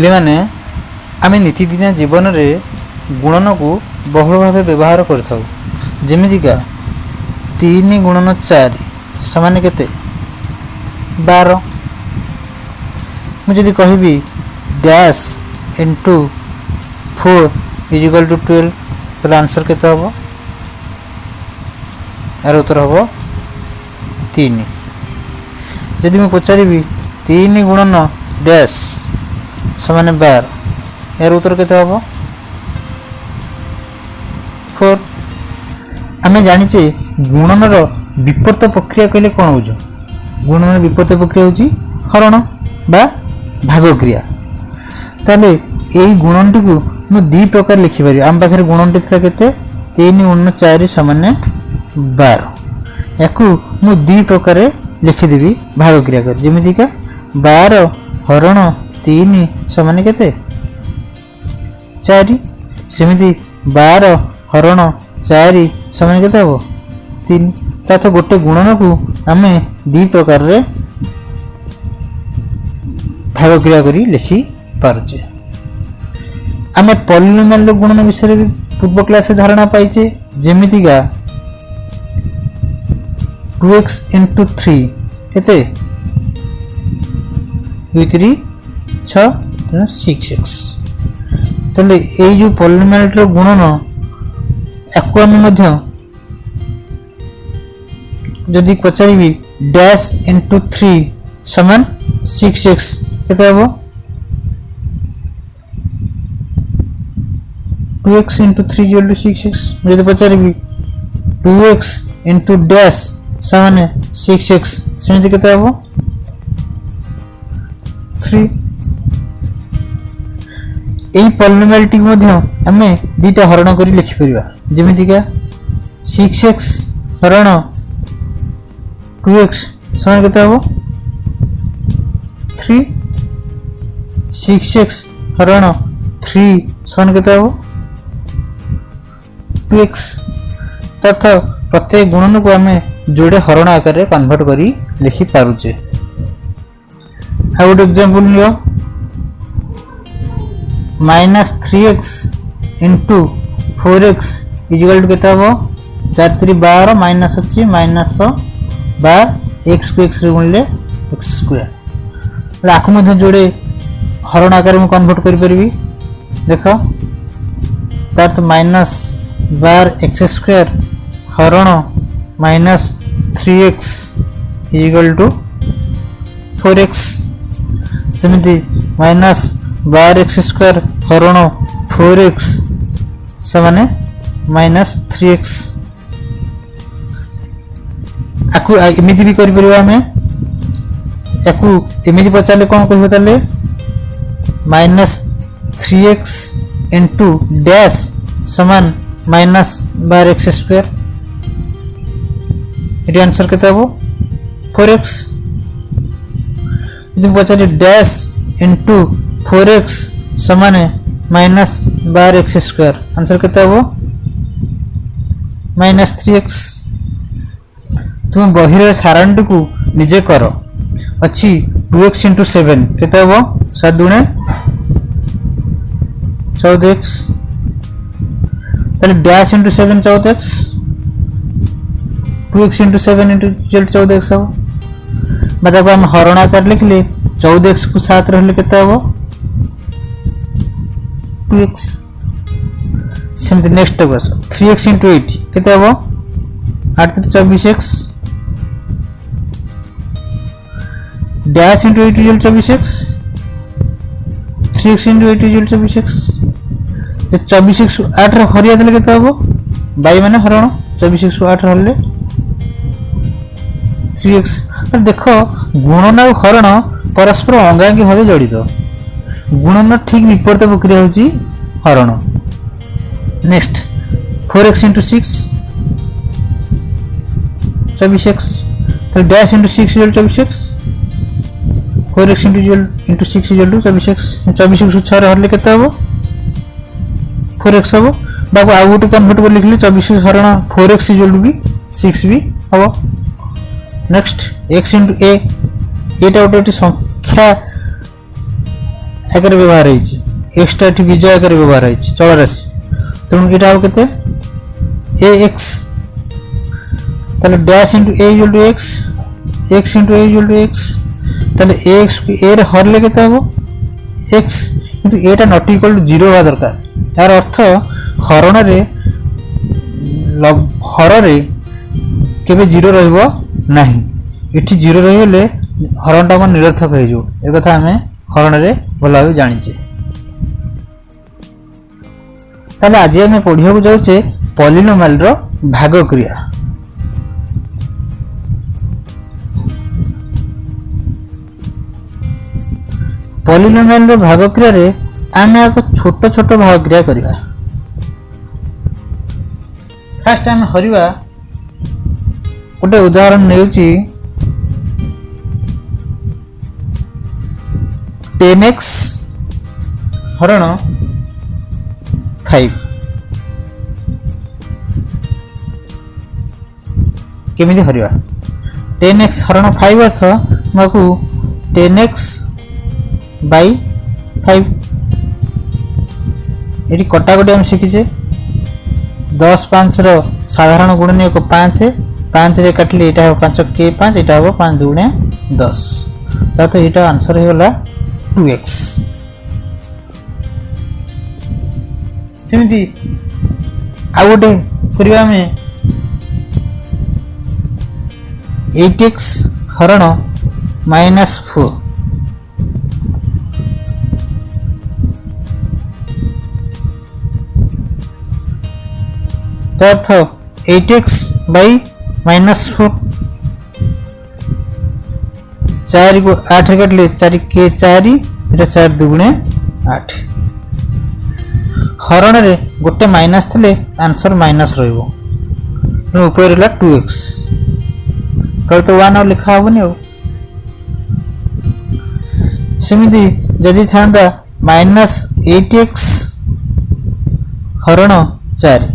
पिले माने आमे नीतिदिनिया जीवन में गुणन को बहुल भाव व्यवहार करथाउ। जेमितिका 3 गुणन 4 समान केते 12। मुझे कहबी dash into 4 is equal to 12 तो आंसर केते हम? यार उत्तर हम 3। जदि मैं पचारि 3 गुणन डैश समान 12 यार उत्तर केते हम? 4। आमे जानिचे गुणनर विपरीत प्रक्रिया कहले कौन बुझ? गुणनर विपरीत प्रक्रिया होची हरण बा भाग क्रिया। ताले एई गुणनटी को मु दी प्रकार लिखि पारि। आम पाखरे गुणनटी थिला केते 3 गुणन 4 समान 12। याकू मु दी प्रकार लिखि देबी भाग क्रिया कर। जेमिति का 12 हरण 3 समान केते 4। सेमिति 12 हरण 4 समान केते हो 3। ता गोटे गुणन को आमे दी प्रकार रे भाग क्रिया करी लिखि पारुचे। आमे पॉलिनोमियल गुणन विषय भी पूर्व क्लास धारणा पाइचे। जेमिति का 2x into 3 केते 2 3 6 6x। तले ए जो पॉलिनोमियल रो गुणन याकू आमे मध्य जदि पचारि डैश इंटू 3 समान 6x केते हबो? 2x into 3 equal to 6x। जदि पचारि 2x into डैश समान 6x सेमिति केते हबो? 3। एई पॉलिनोमियलटी मध्य आमे दुटा हरण करी लिखि परिबा। जेमिति का 6x हरण 2x समान केते हबो? 3। 6x हरण 3 समान केते हबो? 2x। तथा प्रत्येक गुणन को आमे जोड़े हरण आकार रे कन्वर्ट करी लिखि पारुचे। आ गुड एग्जांपल लियो -3x into 4x is equal to केते हबो? 4 3 12 माइनस अछि माइनस 12 x को x रे गुणले x स्क्वायर। आखु मध्य जोड़े हरण आकार में कन्वर्ट करि परबी। देखो तात माइनस 12 x स्क्वायर हरण minus 3x is equal to 4x। सेमिति माइनस 12 x स्क्वायर हरण 4x समान माइनस 3x। आकु एमिति भी करि परिबा। हमें याकू एमिति पचाले कोन कहबो? ताले -3x into डैश समान -12x स्क्वायर। एटी आंसर केते हबो? 4x। यदि पचाले डैश into 4x समान -12x स्क्वायर आंसर केते हबो? -3x। तुम बहिर सारणटी को निजे कर। अच्छी 2x into 7 केते हबो? 7 दुणे 14x। ताले dash into 7 14x 2x into 7 into 14x हबो। मतलब हम हरण आकार लिखले 14x को 7 रहले केते हबो? 2x। सेमति नेक्स्ट बस 3x into 8 केते हबो? 8 3 24x। Dash into 8 equal 24x। 3x into 8 equal 24x। तो 24x 8 रे हरिया देले केते हबो? बाई माने हरण 24x को 8 रहले 3x। देखो गुणन और हरण परस्पर अंगांगी भाव जड़ित। गुणन ठीक विपरीत प्रक्रिया होची हरण। Next 4x into 6 24x। तो dash into 6 equal 24x। 4x into 6 equal to 24x। 24x को 6 रे हरले केते हबो? 4x हबो। बाबू आ गोटे कन्वर्ट कर लिखले 24x हरण 4x इक्वल टू भी 6 भी हबो। नेक्स्ट x into a एटा गोटे संख्या आकार व्यवहार होइछि एक्स टा विजय आकार व्यवहार होइछि चल राशि तेणु एटा हो केते ax ताले dash into a equal to x x into a equal to x ताले ax को a रे हरले केते हो x किंतु एटा नॉट इक्वल टू 0 होवा दरकार यार अर्थ हरण रे हर रे केबे 0 रहइबो नाही एठी 0 रहिले हरणटा मन निरर्थक हे जो ए कथा हमें हरण रे भला भाबे जानिचे ताले आज हमें पढिया को जाउचे पॉलिनोमियल रो भाग क्रिया पॉलिनोमियल रो भाग क्रिया रे आमे एक छोट छोट भाग क्रिया करिवा फर्स्ट टाइम हरिवा गोटे उदाहरण नेउची 10x हरण 5 केमिति हरिवा 10x हरण 5 अर्थ माकू 10x by 5 एटी कटाकटी हम शिखिचे 10 5 रो साधारण गुणनीयक 5 5 रे काटली एटा हो 5 के 5 एटा हो 5 दुणे 10 तो एटा आंसर हे होला 2x सेमिति आ गोटे करिवा में 8x हरण -4 तो अर्थ 8x by -4 4 को 8 रे काटले 4 के 4 एटा 4 दुगुणे 8 हरण रे गोटे माइनस थिले आंसर माइनस रहइबो न ऊपर रहला 2x तो 1 और लिखा होबनी हो सेमिति जदि थांदा -8x हरण 4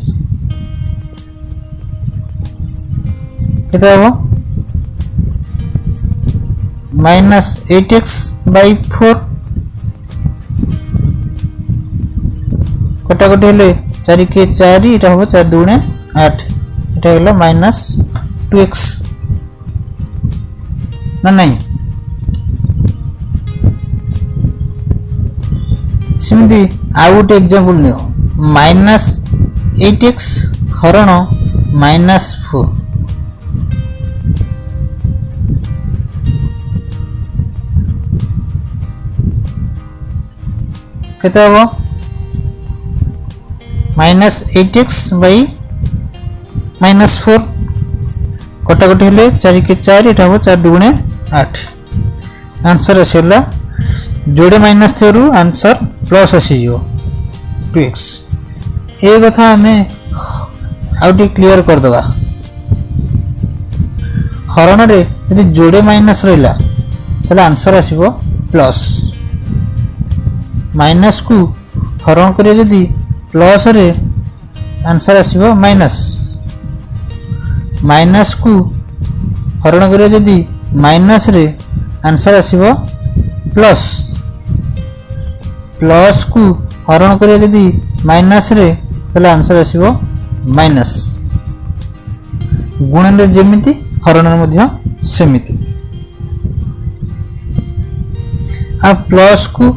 केते हो -8x by 4 कटाकटी हेले 4 के 4 एटा हो 4 दुणे 8 एटा होला -2x ना नहीं सिमिति आ गोटे एग्जांपल नियो -8x हरण -4 केते हो -8x by -4 कटाकटी हेले 4 के 4 एटा हो 4 दुगुणे 8 आंसर आसेला जोड़े माइनस थेरु आंसर प्लस आसी जो 2x ए कथा हमें आउटी क्लियर कर दबा हरण रे यदि जोड़े माइनस रहिला तले आंसर आसीबो प्लस माइनस को हरण करे जदि प्लस रे आंसर आसीबो माइनस माइनस को हरण करे जदि माइनस रे आंसर आसीबो प्लस प्लस को हरण करे जदि माइनस रे तले आंसर आसीबो माइनस गुणन रे जेमिति हरण रे मध्य सेमिति आ प्लस को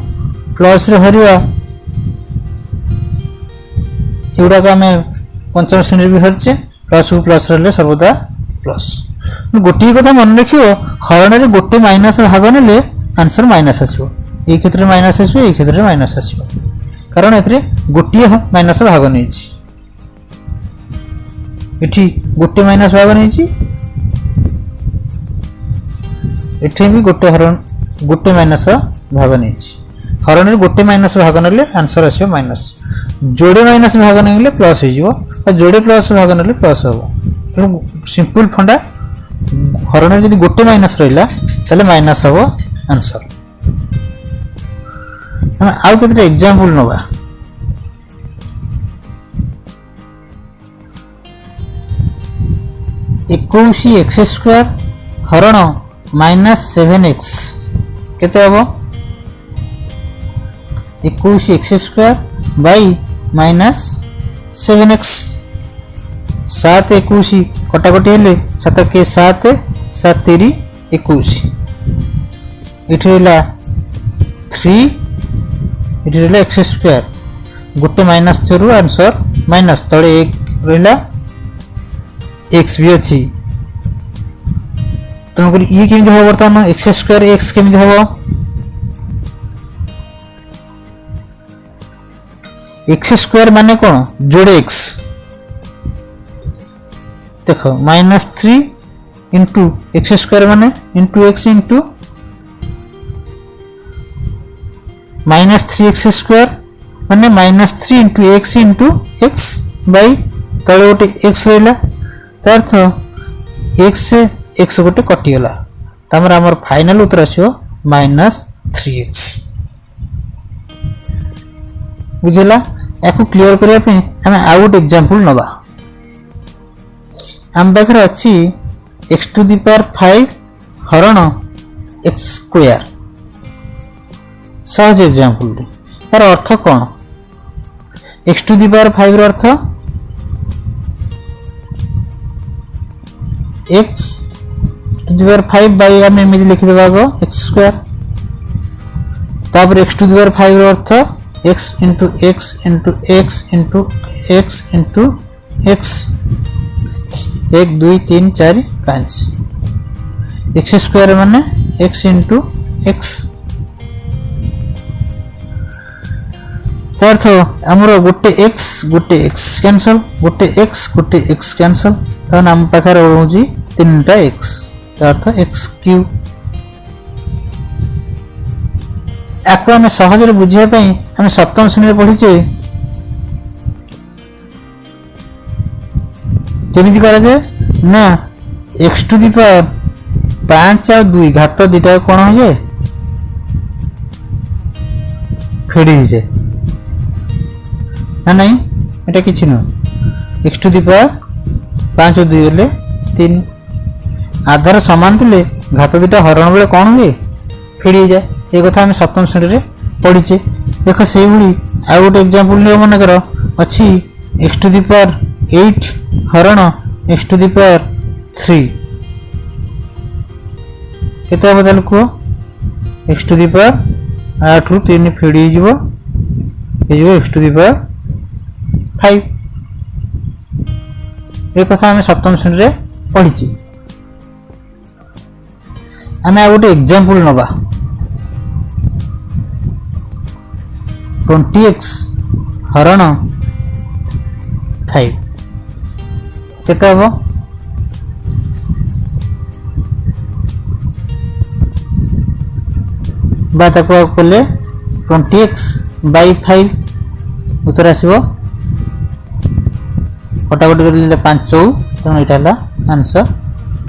प्लस रे हरिवा एउडा का मैं पंचम श्रेणी भी हरचे प्लस को प्लस रहले सर्वदा प्लस गोटी कथा मन रखियो हरण रे गोटे माइनस भाग नेले आंसर माइनस आसीबो ए क्षेत्र माइनस आसीबो ए क्षेत्र माइनस आसीबो कारण एथरे गोटी माइनस भाग नेछि एठी गोटे माइनस भाग नेछि एठी भी गोटे हरण गोटे माइनस भाग नेछि हरण रे गोटे माइनस भाग नेले आंसर आसीबो माइनस जोड़े माइनस भाग नेले प्लस हो जिवो और जोड़े प्लस भाग नेले प्लस हो सिंपल फंडा हरण रे जदि गोटे माइनस रहिला तले माइनस हो आंसर हम आउ केते एग्जांपल नबा इक्कीस एक्स स्क्वायर हरण -7x केते हबो 21 x square by minus 7x 7 21 कटाकटी हेले 7 के 7 7 3 21 इठ रहा 3 इठ रहा एक्स स्क्वायर गोटे माइनस थ्रू आंसर माइनस तले 1 रहा एक्स भी अच्छी तेणुक ये केमी हम बर्तमान एक्स स्क्वायर एक्स केमी हम एक्स स्क्वायर माने कौन जोड़े एक्स देख -3 इंटू एक्स स्क्वायर माने into x into -3x square माने -3 इंटू एक्स बाई तले गोटे एक्स रहा तार अर्थ एक्स से एक्स गोटे कटिगला तमर आमर फाइनल उत्तर आसो -3x बुझला याकू क्लियर करने आम आउ गोटे एग्जांपल नवा आम पाखे अच्छी x टू दी पावर 5 हरण एक्स स्क्वायर सहज एग्जांपल यार अर्थ कौन x टू दी पावर 5 अर्थ x टू दी पावर 5 बाई आम एमती लिखिदेवा आग एक्स स्क्वायर तापर x टू दी पावर 5 अर्थ x into x into x into x into x 1 2 3 4 5 x square माने x इंटू एक्स अर्थ आमर गोटे एक्स कैंसल गोटे एक्स कैंसल तहन आम पाखे रोजी 3टा एक्स अर्थ एक्स क्यूब याकू आम सहज बुझापी आम सप्तम श्रेणी पढ़ीचे केमिति करा जाए ना एक्स टू दी पावर 5 और 2 घात दुटा कौन हो जाए फेड़ी जाए ना नहीं एटा किछि न एक्स टू दी पावर 5 और 2 हेले 3 आधार समान थिले घात दुटा हरण बेले कौन हुए फेड़ी जाए ये कथा आम सप्तम श्रेणी रे पढ़ीचे देख से भली आ गोटे एग्जांपल लियो मन कर अच्छी एक्स टू दी पावर 8 हरण एक्स टू दी पावर 3 केते हम ताल को एक्स टू दी पावर 8 रु 3 फेड़ी जीवो ए जीवो एक्स टू दी पावर 5 ये कथा आम सप्तम श्रेणी रे पढ़ीचे आम आ गोटे एग्जांपल नबा 20x हरण 5 केते हम बात कले 20x बाई 5 उत्तर आसो कटाकटी कर 5 तेणु यहाँ आंसर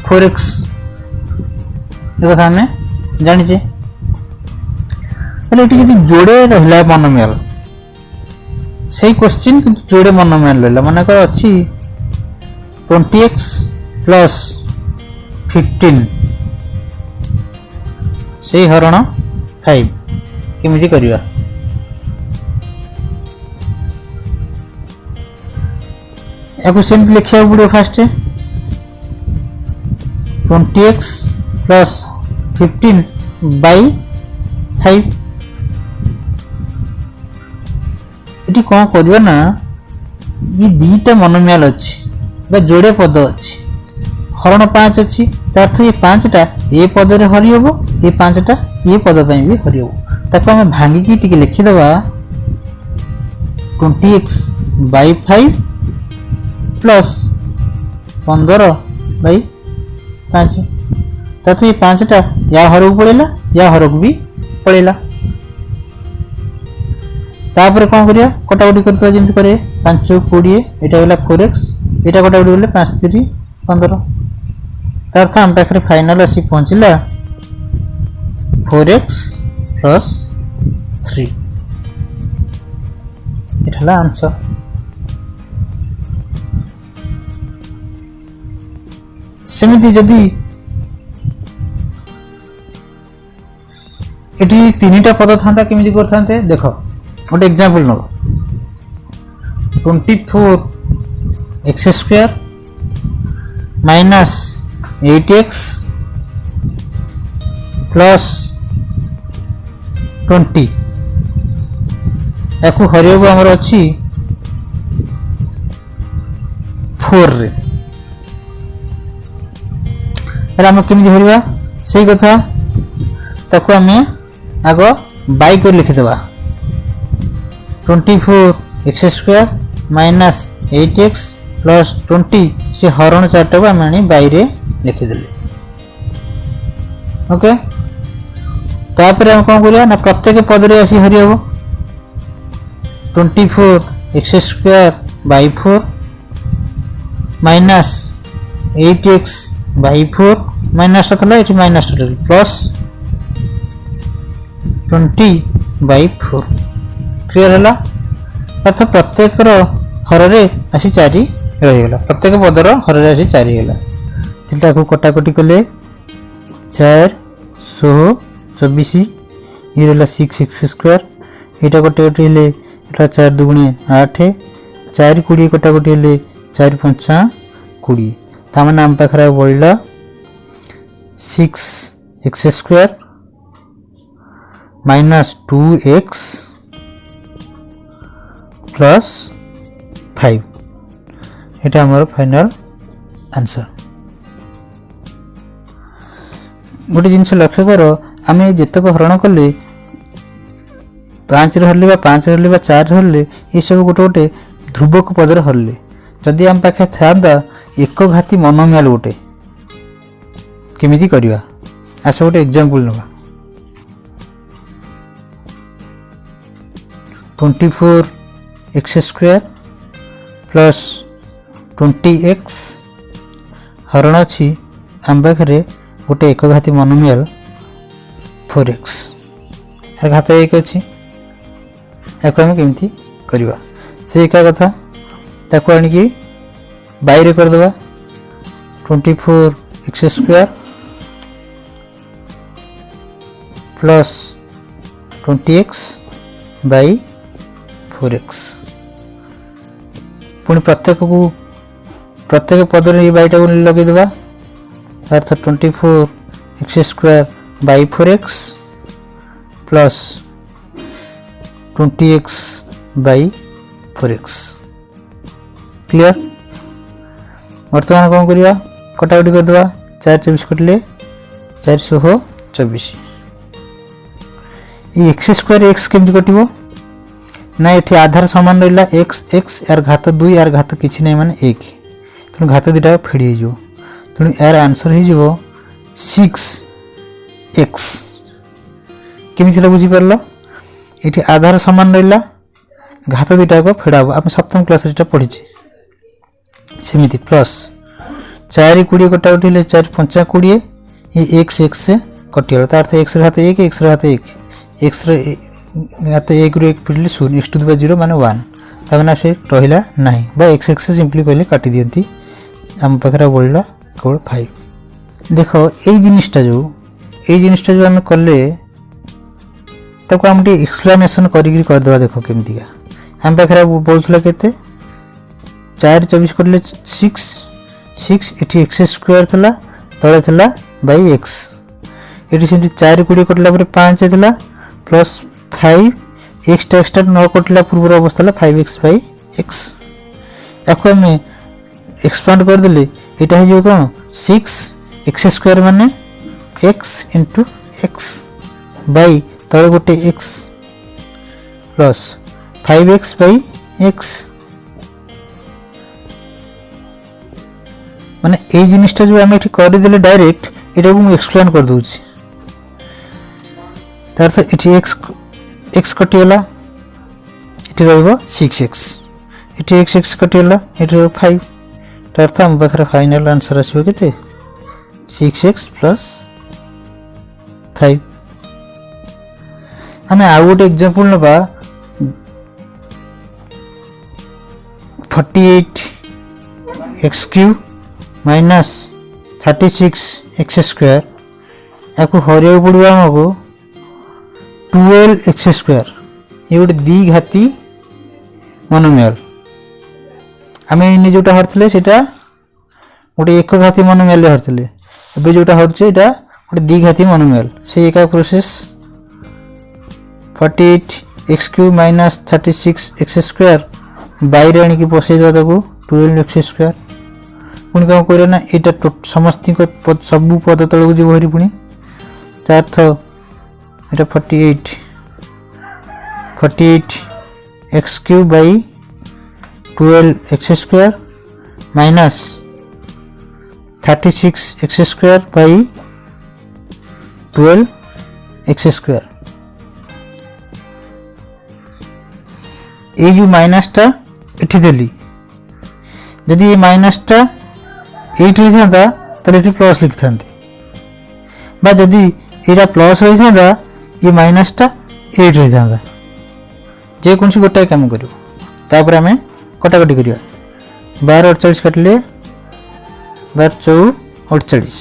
4x ये कथा आम जाचे ये जोड़े रहा मोनोमियल से क्वेश्चन किंतु जोड़े मोनोमियल रहा मन कर अच्छी 20x प्लस 15 से हरण 5 केमिति करिवा याकू सेमती लिखा पड़ो फास्ट 20x प्लस 15 बाई 5 ये कौन करवा ना ये दीटा मोनोमियल अच्छी जोड़े पद अच्छी हरण 5 अच्छी अर्थ ये 5टा ए पद रे हरि हम ये 5टा ये पद भी हरि हम ताको आम भांगिकी टिके लिखिदेवा 20x बाई 5 प्लस 15 बाई 5 तथा ये 5टा या हरक पड़ेगा या हरक भी पड़ेगा तापर कौन करिया कटाकटी करते जमी करे 5 20 एटा होला 4x एटा कटाकटी गले 5 3 15 तार्थ आम पाखे फाइनल आसी पहुँचला 4x प्लस 3 एटा आंसर सेमिति जदि एटी 3टा पद था केमिति करथांते देख गोटे एग्जांपल नब 24x² माइनस 8x प्लस 20 याकू हरियाबू आमर अच्छी 4 रे आम केमी हरवा से कथा ताको आम आग बाई कर लिखिदेवा 24x² माइनस 8x प्लस 20 से हरण 4 टाक आम बाई रे लिखिदेले ओके तापर हम कौन करिया ना प्रत्येक पद रे आसी हरि हबो 24x² by 4 minus 8x by 4 minus ये माइनस प्लस 20 बाई 4 क्लियर है अर्थ प्रत्येक हर रे आसी 4 रहीगला प्रत्येक पदर हर रे आसी 4 गला तिलटा को कटाकटी कले 4 24 ये रहा 6x² यहाँ कटाकटी हेले 4 दुगुणे 8 4 20 कटाकटी हेले 4 5 20 तामान आम पाखे बढ़ला 6x² माइनस 2x प्लस 5 ये आमर फाइनल आंसर गोटे जिनस लक्ष्य कर आम जितक हरण कले 5 हरले 5 हरले 4 हरले ये सब गोटे गोटे ध्रुवक पदर हरले जदि आम पाखे था एक घाती मोनोमियल गोटे केमिति करवा आस गोटे एग्जांपल नवा 24x² प्लस 20x हरण अच्छी आम पाखे गोटे एक घाती मोनोमियल 4x यार घात 1 अच्छी या आम केमिति करवा से एका कथा ताको आनिकी बाई रे करदेवा 24x² plus 20x by 4x पुणी प्रत्येक पदर ये बाईटा को लगेदेवा अर्थ 24x² by 4x plus 20x by 4x clear बर्तमान कौन करवा कटाकटी करदेवा 4 24 कटले 424 ये x² x केमती कटो ना ये आधार सामान रहा x x यार घात 2 यार घात किसी ना माने 1 तेणु घात दुटा फेड़ी हो तेणु यार आंसर हो 6x केमी बुझीपार ये आधार सामान रहा घात दुटा को फेड़ा आप सप्तम क्लास पढ़ी सेमती प्लस 4 20 कटाकटी 4 5 20 ये x x से कटिगला तार x घात 1 x घात 1 x घात 1 रु 1 फिटले 0 x टू द 0 माने 1 तमें से रहा ना x x से सिंपली कहले काटी दियंती आम पाखे बढ़ला केवल 5 देख ये जिनिसटा जो आम कले ताको आम एक्सप्लेनेशन करदेवा देख केमतिका आम पाखे बढ़ला केते 4 24 कटले 6 ये x² थला तले थला बाई x ये सेमती 4 20 कटला 5 थला प्लस 5 एक्सट्रा एक्सट्रा न कटला पूर्व अवस्था 5x बाई x या आम एक्सपांड करदे यहाँ हो कौन 6x² माने x इंटू x बाई तले गोटे x plus 5x by x माने ये जिनिसटा जो आम करदे डायरेक्ट यहाँ को एक्सप्लेन कर दूची तार ये x कटिगला ये रो6x ये x कटिगला ये 5 तार आम पाखे फाइनल आंसर आसो के 6x प्लस 5 आम आउ गोटे एग्जांपल नवा 48x³ माइनस 36x² या हरिया पड़ो आमको 12x² ये गोटे द्विघाती मोनोमियल आम इन जोटा हरते गोटे एक घाती मोनोमियल हरते एवं जोटा हरचे यहाँ गोटे द्विघाती मोनोमियल से एका प्रोसेस 48x³ माइनस 36x² बैर आणिक पसईदा 12x² पुणी कौन कर ना यहाँ समस्त सबू पद तलू जीव हरी पुणी अर्थ यहाँ 48x³ by 12x² minus 36x² by 12x²। ये जो माइनसटा इठी देली जदि ये माइनसटा एट होता तो प्लस लिखि था जदि यहाँ प्लस होता ये माइनसटा 8 होता जेको गोटाए कम कर आम कटाकटी करवा 12 48 काटिले 12 4 48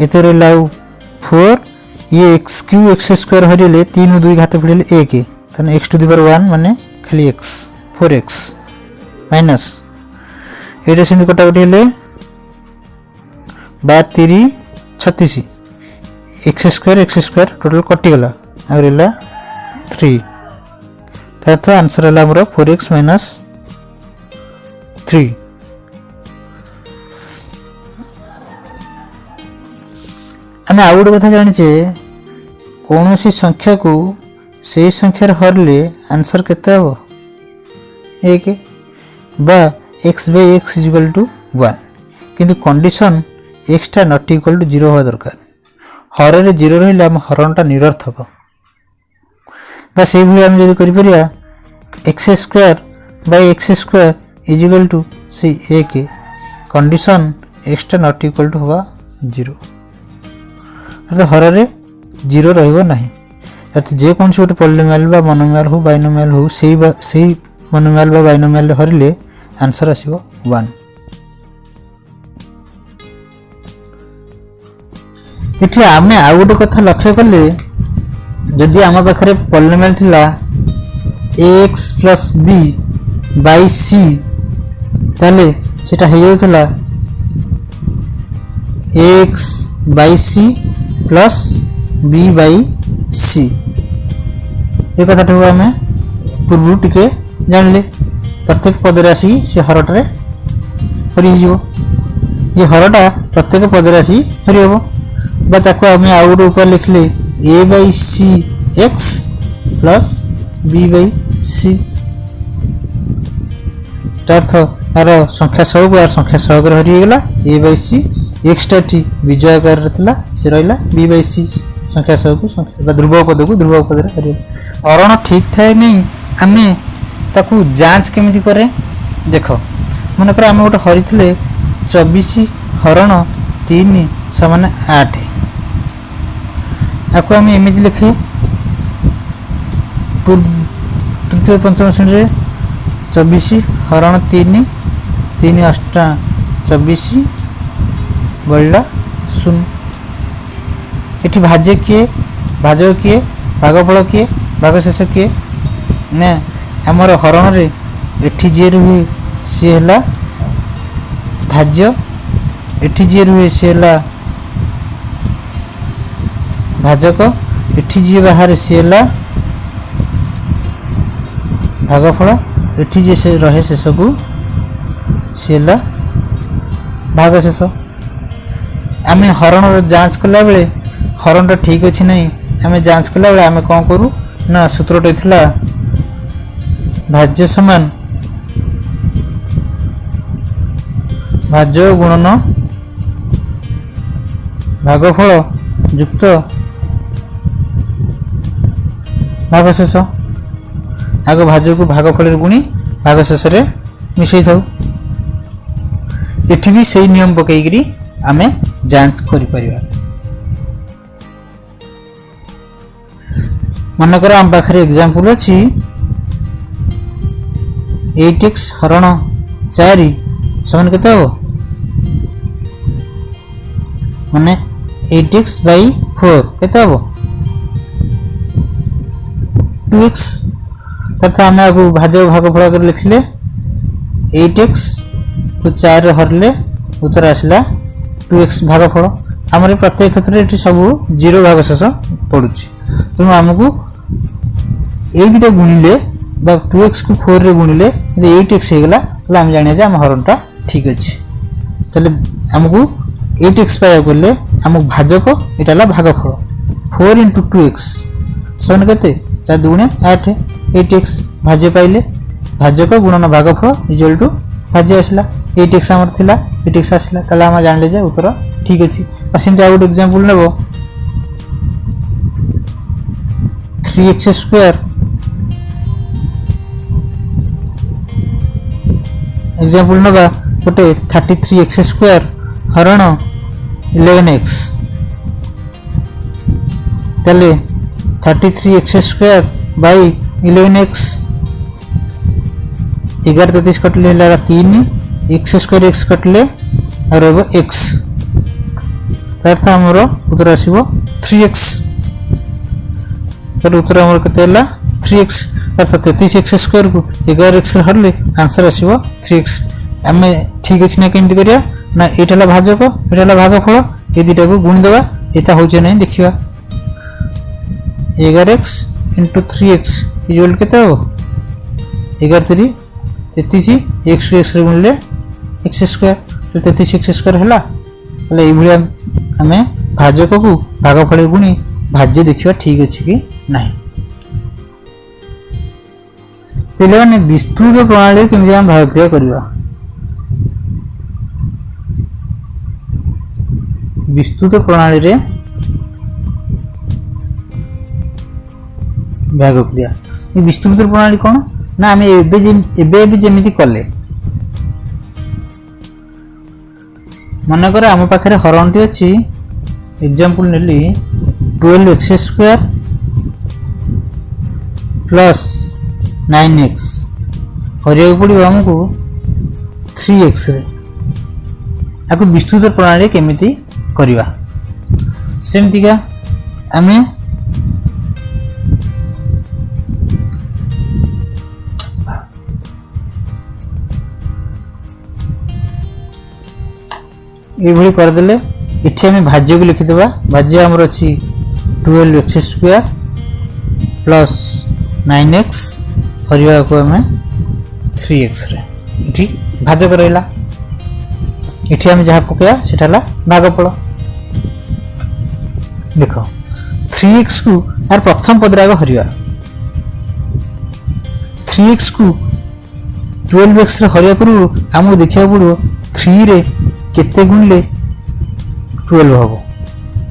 ये रहा 4 ये x³ हरिले 3 2 घात पड़े 1 x⁴ माने खाली x 4x माइनस ये से कटाकटी हेले 12 3 36 x² टोटल कटिगला आ रहा 3 तो आंसर है हमारा 4x माइनस 3। आम आउ गोटे कथा जाचे कौन सी संख्या को से संख्यार हरले आंसर केते हबो 1 बा x by x equal to 1 किंतु कंडीशन x टा नॉट इक्वल टू 0 होवा दरकार हर रे 0 रहिले हम हरणटा निरर्थक बा से भली हम जदि करि परिया x² bye x² is equal to से 1 कंडीशन x टा नॉट इक्वल टू होवा 0 तो हर रे 0 रहइबो नाही अर्थात जे कौन से गोटे पॉलिनोमियल बा मोनोमियल हो बाइनोमियल हो से मोनोमियल बा बाइनोमियल हरिले आंसर आसीबो 1। इठी आमे आ गोटे कथा लक्ष्य कले जदि आम पाखरे पॉलिनोमियल थिला ax plus b by c ताले सेटा हे जाउतला ax by c plus b by c ये कथा आम पूर्व टिके जानले प्रत्येक पद राशि से हरटे हरी ये हरटा प्रत्येक पद राशि हरी हम आम आउ गोटे ऊपर लिखले a by c x plus b by c अर्थ तार संख्या सहक यार संख्या सहक हरीगला a बाय c x टा विजय आकार से रहा b बाय c संख्या सहक संख्या ध्रुव पद को ध्रुव पद हरी हरण ठीक थाए नहीं आम ताकू जांच केमिति करे देख मनकर आम गोटे हरी 24 हरण 3 समान 8 आपको आम एमती लिखे तृतीय पंचम श्रेणी 24 हरण 3 3 8 24 बल्ला 0 ये भाज्य किए भाजक किए भागफल किए भागशेष किए ना आमर हरण रे एठी जे रुहे सी है भाज्य एठी जे रुहे सी है भाजक एठी जे बाहर सी है भागफल एठी जे से रहे शेष को सी है भागशेष आम हरण जांच कला बेले हरण ठीक अच्छी नहीं आम जांच कला बेले आम कौन करूँ ना सूत्रटे थिला भाज्य समान भाज्य गुणन भागफल युक्त भागशेष आग भाज्य को भागफल गुणी भागशेष रे मिसई थाउ एठी भी सही नियम पकईकरी आमे जांच करि परिबा मन कर आम पाखरे एग्जांपल अछि 8x हरण 4 समान केते हो माने 8x बाय 4 केते हो 2x तथा आम आपको भाजक भागफल कर लिखले 8x को 4 रे हरले उत्तर आसला 2x भागफल। आमर प्रत्येक क्षेत्र में सब 0 भाग शेष पड़ुच तेणु आमको ये दुटा गुणिले 2x को 4 रे गुणिले 8x होगला आम जाने आम हरणटा ठीक अच्छे। ताले आमको 8x पाया गले आमको भाजक यहाँ भागफल 4 × 2x सन के 4 2 8 8x भाज्य पाइले भाजक गुणन भागफल इक्वल टू भाज्य आसला 8x आमर थिला 8x आसला ताले आम जानले जे उत्तर ठीक अच्छे। और सेमती आउट एग्जांपल नेब 3x² एग्जांपल नबा गोटे 33x² हरण 11x ताले 33x² बाई 11x 11 33 कटले 3 x² x कटले और x अर्थ आमर उत्तर आसो 3x तर उत्तर आमर केते 3x अर्थ 33x² को 11x हरले आंसर आसो 3x। आम ठीक अच्छे ना केमती करिया ना ये भाजक ये भागफल ये दुटा को गुणी देवा यहाँ हूँ ना देखा 11x × 3x इक्वल के 11 3 33 x गुणिले x² 33x² है ये आम भाजक को भागफल गुणी भाज्य देखा ठीक अच्छे कि नहीं। पे विस्तृत प्रणाली केमी आम भाग क्रिया करवा विस्तृत प्रणाली रे भाग क्रिया ये विस्तृत प्रणाली कौन ना आम एबे जमी कले मनकर आम पाखे हरणटी अच्छी एग्जांपल नेली 12x² प्लस 9x हरिया पड़ो आमको 3x रे आपको विस्तृत प्रणाली केमिति करवा सेमतिका आम ये करदे इठी आम भाज्य को लिखिदेवा भाज्य आमर अच्छी 12x² प्लस 9x हरिया को आम 3x रे इठी भाजक रहा इठी आम जहाँ पकड़ा सेटा भागफल देख 3x को यार प्रथम पदर आग हरिया 3x को 12x रे हरिया पूर्व आमको देखा पड़ो 3 रे केते गुणिले 12 हम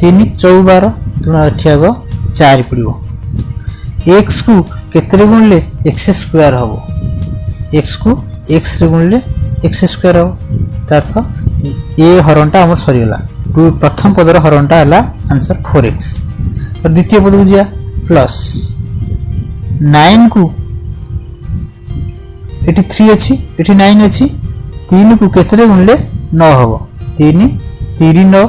3 14 12 तेणु ये आग 4 पड़ो x को केते गुणिले x² हम x को x रे गुणिले x² हम तार्थ ये हरणटा आम सरीगला प्रथम पदर हरणटा है आंसर 4x और द्वितीय पद को जा प्लस 9 को ये 3 अच्छी ये 9 अच्छी 3 को केते गुणिले 9 हम 3 3 9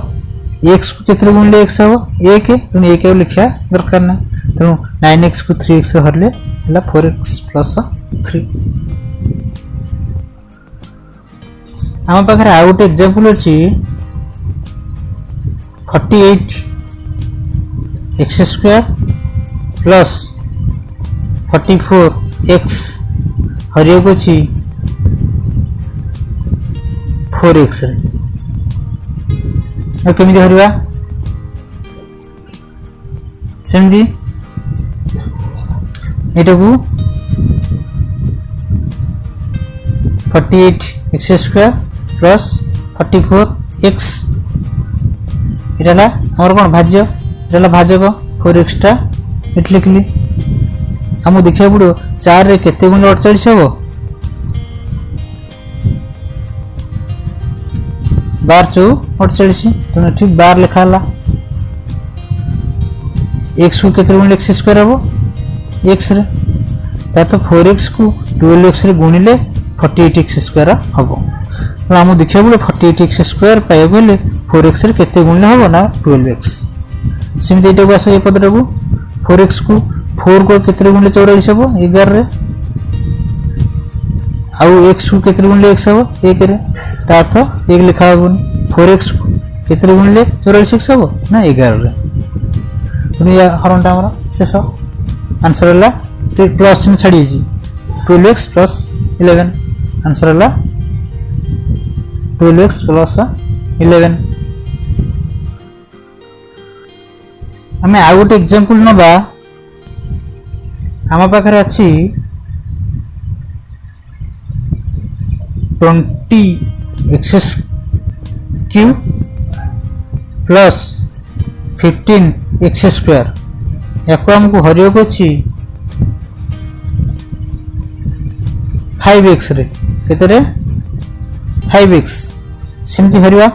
x को केते गुणिले x हम 1 तेणु 1 लिखा दरकार ना तेणु 9x को 3x हरले 4x प्लस 3। आम पाखे आउ गोटे एग्जांपल अच्छी 48x² प्लस 44x हरिया को 4x रे केमी हरवा सेमती एटा को 48x² प्लस 44x इटा आमर कौन भाज्य इटा भाजक 4x टा इट लिखली आमको देखा पड़ो 4 रे केते गुण 48 हम 12 4 48 तेणु ठीक 12 लिखा x को केते गुण x² हम x रे तो 4x को 12x रे गुणिले 48x² हम आम देखा पड़ो 48x² पाइबा गले 4x रे केते गुणिले हम ना 12x सेमती को आस ये पदटा को 4x को 4 को केतरे गुणले 44 हबो 11 रे आउ x को केतरे गुणले x हबो 1 रे ता अर्थ 1 लिखा हबोनी 4x को केतरे गुणले 44 हबो ना 11 रे दुनिया हरणटा हमरा शेष आंसर हला प्लस चिन्ह छाडी जी 12x plus 11 आंसर हला 12x plus 11 हमें आ गोटे एग्जांपल नबा आम पाखरे अच्छी 20x cube plus 15x square या हमको हरियो को अच्छी 5x रे केते रे 5x सिमती हरिवा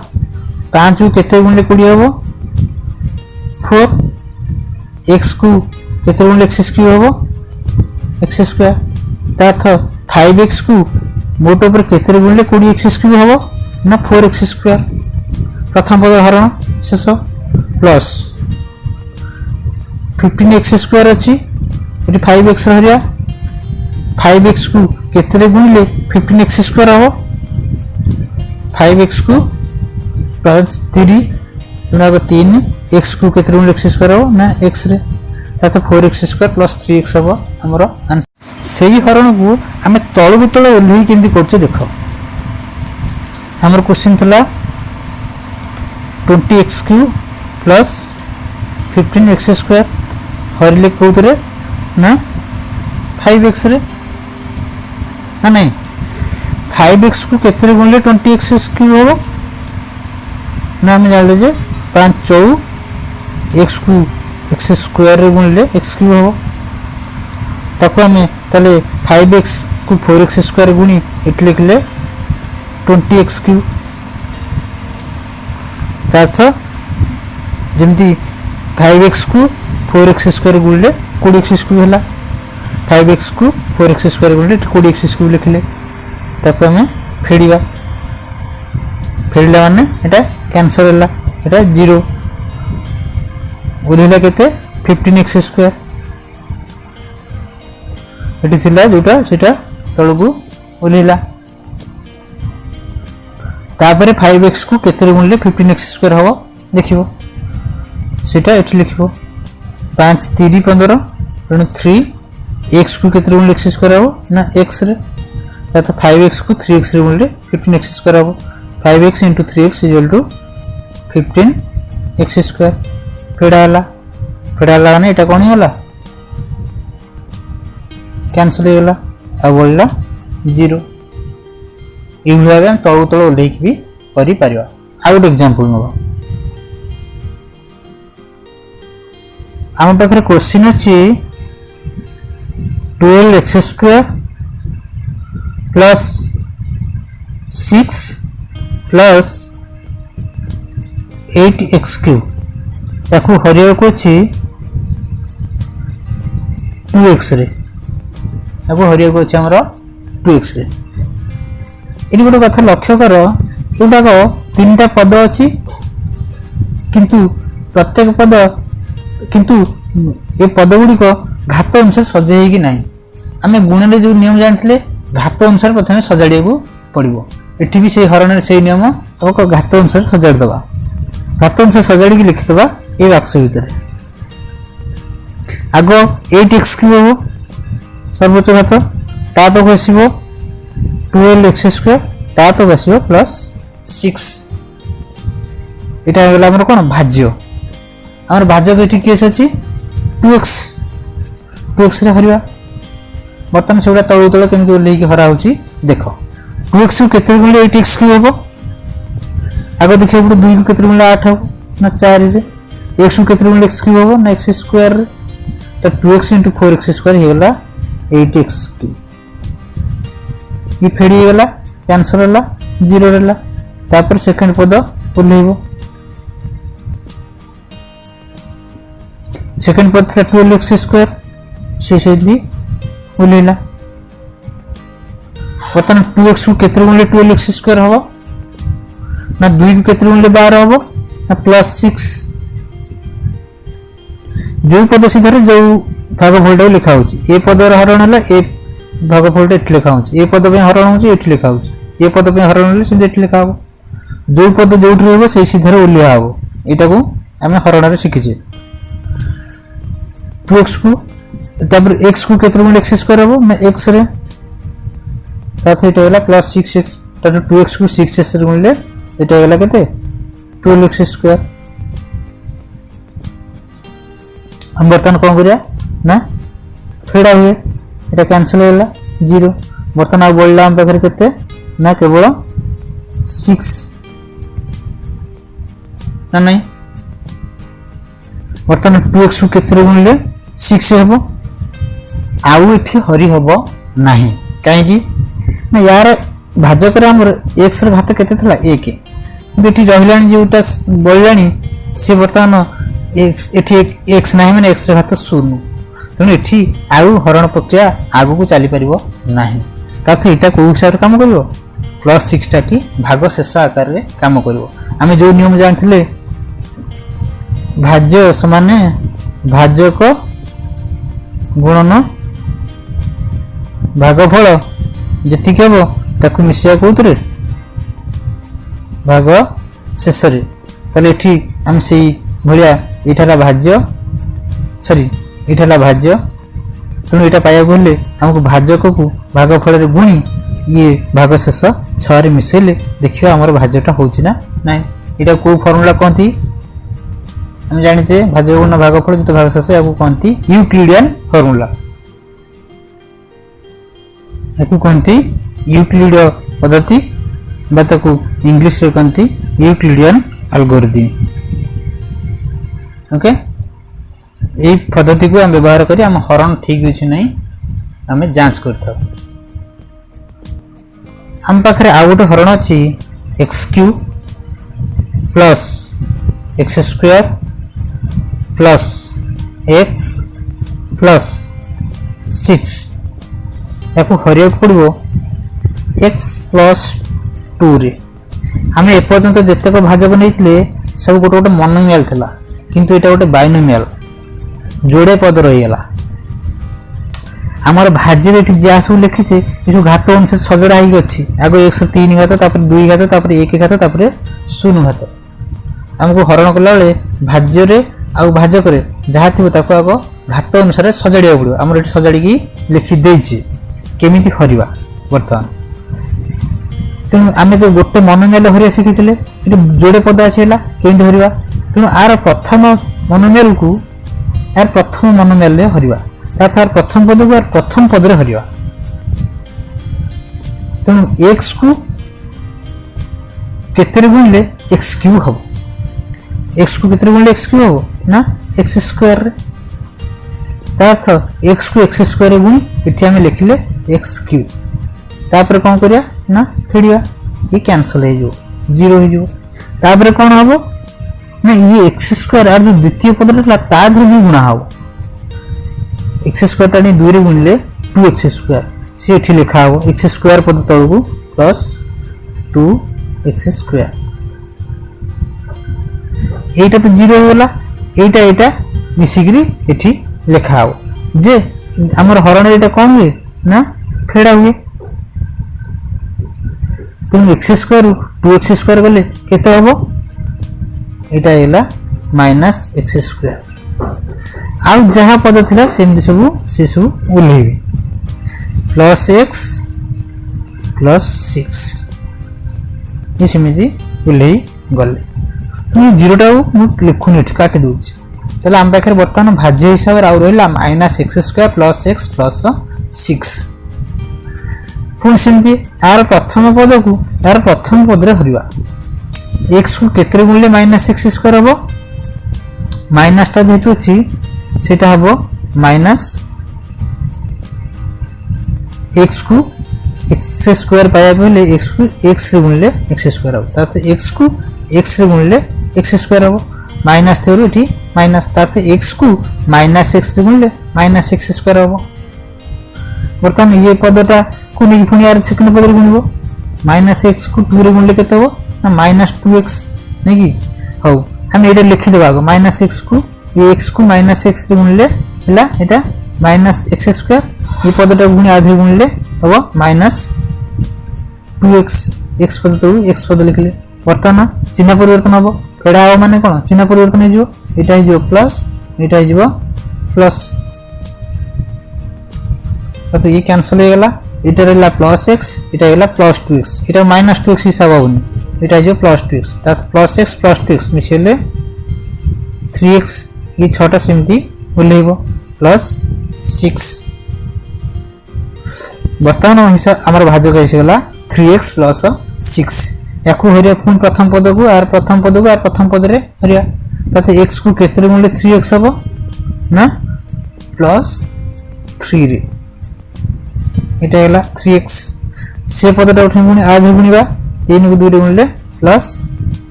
5 को केते गुणले 20 हबो 4 x को केते गुणले x क्यूब हबो x स्क्वायर ता अर्थ 5x को मोट ऊपर केते गुणले 20x क्यूब हबो ना 4x स्क्वायर प्रथम पद हरण शेष प्लस 15x स्क्वायर अछि एटी 5x हरिया 5x को केते गुणले 15x स्क्वायर हबो 5x को प्लस 3 गुणा 3 x को केते गुणले x स्क्वायर हबो ना x रे ता 4x स्क्वायर प्लस 3x हबो हमरो आंसर सेही हरण को हमें तळगु तळ ओल्ही केमति करछो देखो हमर क्वेश्चन थला 20x cube plus 15x square हरले कोतरे ना 5x रे ना नहीं 5x को केते गुणले 20x क्यूब हबो ना हम जान ले जे 5 4 x को x स्क्वायर रे गुणले x क्यूब हबो ताको हमें तले 5x को 4x स्क्वायर गुणी एट लिखले 20x क्यूब तार्थ जेमती 5x को 4x स्क्वायर गुणले 20x क्यूब हला 5x को 4x स्क्वायर गुणले 20x क्यूब लिखले ताको हमें फेडिबा फेडला माने एटा कैंसिल हला एटा 0 ओलिला केते 15x स्क्वायर एटी थिला जोटा सेटा तळगु ओलिला तापरे 5x को केते गुणले 15x स्क्वायर हबो देखिबो सेटा एठी लिखिबो 5 3 15 तणु 3 x को केते गुणले x स्क्वायर हबो ना x रे ता 5x को 3x रे गुणले 15x स्क्वायर हबो 5x * 3x = 15x स्क्वायर फेडाला माने एटा कोन होला कैंसिल हो गला आ बोलला 0 ए भाबे हम तळु तळ ओलेक भी करि परिबा आ गोटे एग्जांपल नबा हम पाखरे क्वेश्चन अछि 12x square plus 6 plus 8x cube ताकू हरियो को छी 2x रे ताकू हरियो को छी हमरो 2x रे एटी गोटे कथा लक्ष्य कर एटाक तीनटा पद अछि किंतु प्रत्येक पद किंतु ए पद गुडी को घात अनुसार सजाई कि नाही आमे गुणले जो नियम जानथिले घात अनुसार प्रथमे सजाडिया को पड़िबो एठी भी से हरण से नियम अब घात अनुसार सजाड़ दबा घात अनुसार सजाड़ी की लिखि दबा ए बाक्स भीतर आग 8x क्यूब हो सर्वोच्च घात ताप आसो 12x स्क्वायर ताप आसो प्लस 6 यहाँ गला कौन भाज्य आम भाज्य ये केस अच्छी 2x रे हरवा बर्तमान से तलू तल केमी ओल्ल हरा हो देख 2x को केते गुणले 8x क्यूब हम आगे देखिए 2 को केते गुणले 8 हम ना 4 रे x को केते गुणले x क्यूब हम ना x स्क्वायर रे तो 2x * 4x स्क्वायर हे गला 8x क्यूब ये फेडी हे गला कैंसिल होला 0 रहला तापर सेकंड पद ओल्लेइबो सेकंड पद था 12x स्क्वायर से सेदी ओल्लेइला बर्तमान 2x को केते गुणले 12x स्क्वायर हबो ना 2 को केते गुणले 12 हबो ना प्लस 6 जो पद सीधारे जो भागफल टाइम लिखा होची ए पद हरण है ए भागफल टा लिखा होची ए पद पे हरण होची एठी लिखा होची ए पद पे हरण है सेमती एठी लिखा हो जो पद जोठी रहबो से सीधे ओलिया हो एटा को हमें हरण रे शिखिजे 2x को तापर x को केतर गुण x स्क्वायर हो मैं x रे ताथे एटा होला प्लस 6x तातो 2x को 6x रे गुणले एटा होला केते 12x स्क्वायर हम बर्तन कौन करिया ना फेड़ा हुए एटा कैंसिल होला 0 बर्तन आ बोलला हम पाखरे केते ना केवल 6 ना नहीं बर्तन 2x को केते गुणले 6 हेबो आउ एठी हरि हबो नाही काहे की ना यार भाजक रे हमर x रे घात केते थला 1 किंतु एठी रहिलानी जेउटा बोललानी से बर्तन x एठी x नाही माने x रे घात 0 तने एठी आउ हरण प्रक्रिया आगु को चली परिबो नाही तासे एटा को हिसाब काम करिवो प्लस 6 टाटी भाग शेष आकार रे काम करिवो आमे जो नियम जानथिले भाज्य समान भाजक गुणन भागफल जेति केबो ताकू मिसिया कोतरे भाग शेष रे तले एठी हम सेही भलिया एठाला भाज्य सॉरी एठाला भाज्य तेणु एटा पाया गले हमको भाजक को भागफल रे गुणी ये भाग शेष 6 रे मिसेले देखियो हमर भाज्यटा होची ना नाही एटा को फार्मूला कोंती हम जानि जे भाज्य गुण भागफल जतो भाग शेष याकू कोंती यूक्लिडियन फार्मूला याकू कोंती यूक्लिड पद्धति बातकू इंग्लिश रे कोंती यूक्लिडियन एल्गोरिथम ओके ए पद्धति को हम व्यवहार करी हम हरण ठीक होछि नै हमें जांच करथौ हम पाखरे आ गोटे हरण अछि x³ plus x² plus x plus 6 याकू हरिया पड़ो x प्लस 2 रे हमें एपर्यंत जेतक भाजक नहीं सब गोटे गोटे मोनोमियल थिला किंतु एटा गोटे बाइनोमियल जोड़े पद रहीगला आमर भाज्य एठी जा सब लिखिचे ये घात अनुसार सजड़ा ही अच्छी आगो 103 घात तापर 2 घात तापर 1 घात तापर 0 घात हमको हरण कला बेले भाज्य रे आ भाजक रे जहा थिबो ताको आगो घात अनुसार सजड़िया पड़ो आमर एठी सजड़ी की लिखि देछि केमिति हरिबा वर्तमान तेणु आमे तो गोटे मोनोमियल हरिया शिखिथिले एठी जोड़े पद आसीला केमिति हरिबा तेणु आर प्रथम मोनोमियल को यार प्रथम मोनोमियल रे हरिबा तार प्रथम पद को यार प्रथम पद रे हरिबा तेणु x को केते गुणले x³ हबो x को केते गुणले x³ हबो ना x² रे तार्थ x को x² रे गुणी एठी हम लिखिले x³ तापर कोन करिया ना फेडिया ये कैंसिल हे जो 0 हे जो तापर कोन हबो ना ये x² और जो द्वितीय पद रहला ता धर भी गुणा हो x² टानी 2 रे गुणले 2x² से एठी लिखा हो x² पद तळगु प्लस 2x² एटा तो 0 होला एटा मिसिग्री एठी लिखा हो जे हमर हरण एटा कोन हुए ना फेडा हुए तुम x² 2x² गले केते हबो एटा हैला -x² आ जहा पद थिला सेम सबु से सब उलेबे प्लस x प्लस 6 ये समिति उलेई गले तुम 0 टा मु लिखुनी एठी काटी दोछि तले हम पाखर वर्तमान भाज्य हिसाब रे आ रहला -x² प्लस x प्लस 6 पुन सेमति यार प्रथम पद को यार प्रथम पद रे हरिबा x को केतरे गुणले -x² हबो माइनस टा जेतु अछि सेटा हबो माइनस x को x² पाया पहले x को x रे गुणले x² हबो ताते x को x रे गुणले x² हबो माइनस तेरो एठी माइनस ताते x को -x रे गुणले -x² हबो वर्तमान ये पदटा को नि पुनी यार सेकंड पद रे गुणबो -x को 2 रे गुणले केते हबो ना -2x नै कि हौ हम एटा लिखि देबा -x को ये x को -x रे गुणले हला एटा माइनस एक्स स्क्वायर ये पदटा पुणी आधे गुणिले हम माइनस 2x एक्स पद तलू एक्स पद लिखले बर्तमान चिन्ह परिवर्तन हम एटा हम माने कौन चिन्ह परिवर्तन हो प्लस यहाँ प्लस तो ये कैंसल हो गला इटा रहला प्लस एक्स इटा रहला प्लस 2x इटा माइनस 2x हिसाब होनी इटा जो प्लस 2x ता plus x plus 2x मिसेले 3x ये छटा सेमती ओलेइबो प्लस 6 वर्तमान हिसाब हमर भाजक हिस गला 3x प्लस 6 याकू हरिया पुन प्रथम पद को आर प्रथम पद रे हरिया ताते x को केतरे गुणले 3x हबो ना प्लस 3 रे इटा हैला 3x से पदटा उठे पुणी आधे गुणिबा 3 को 2 रे गुणले प्लस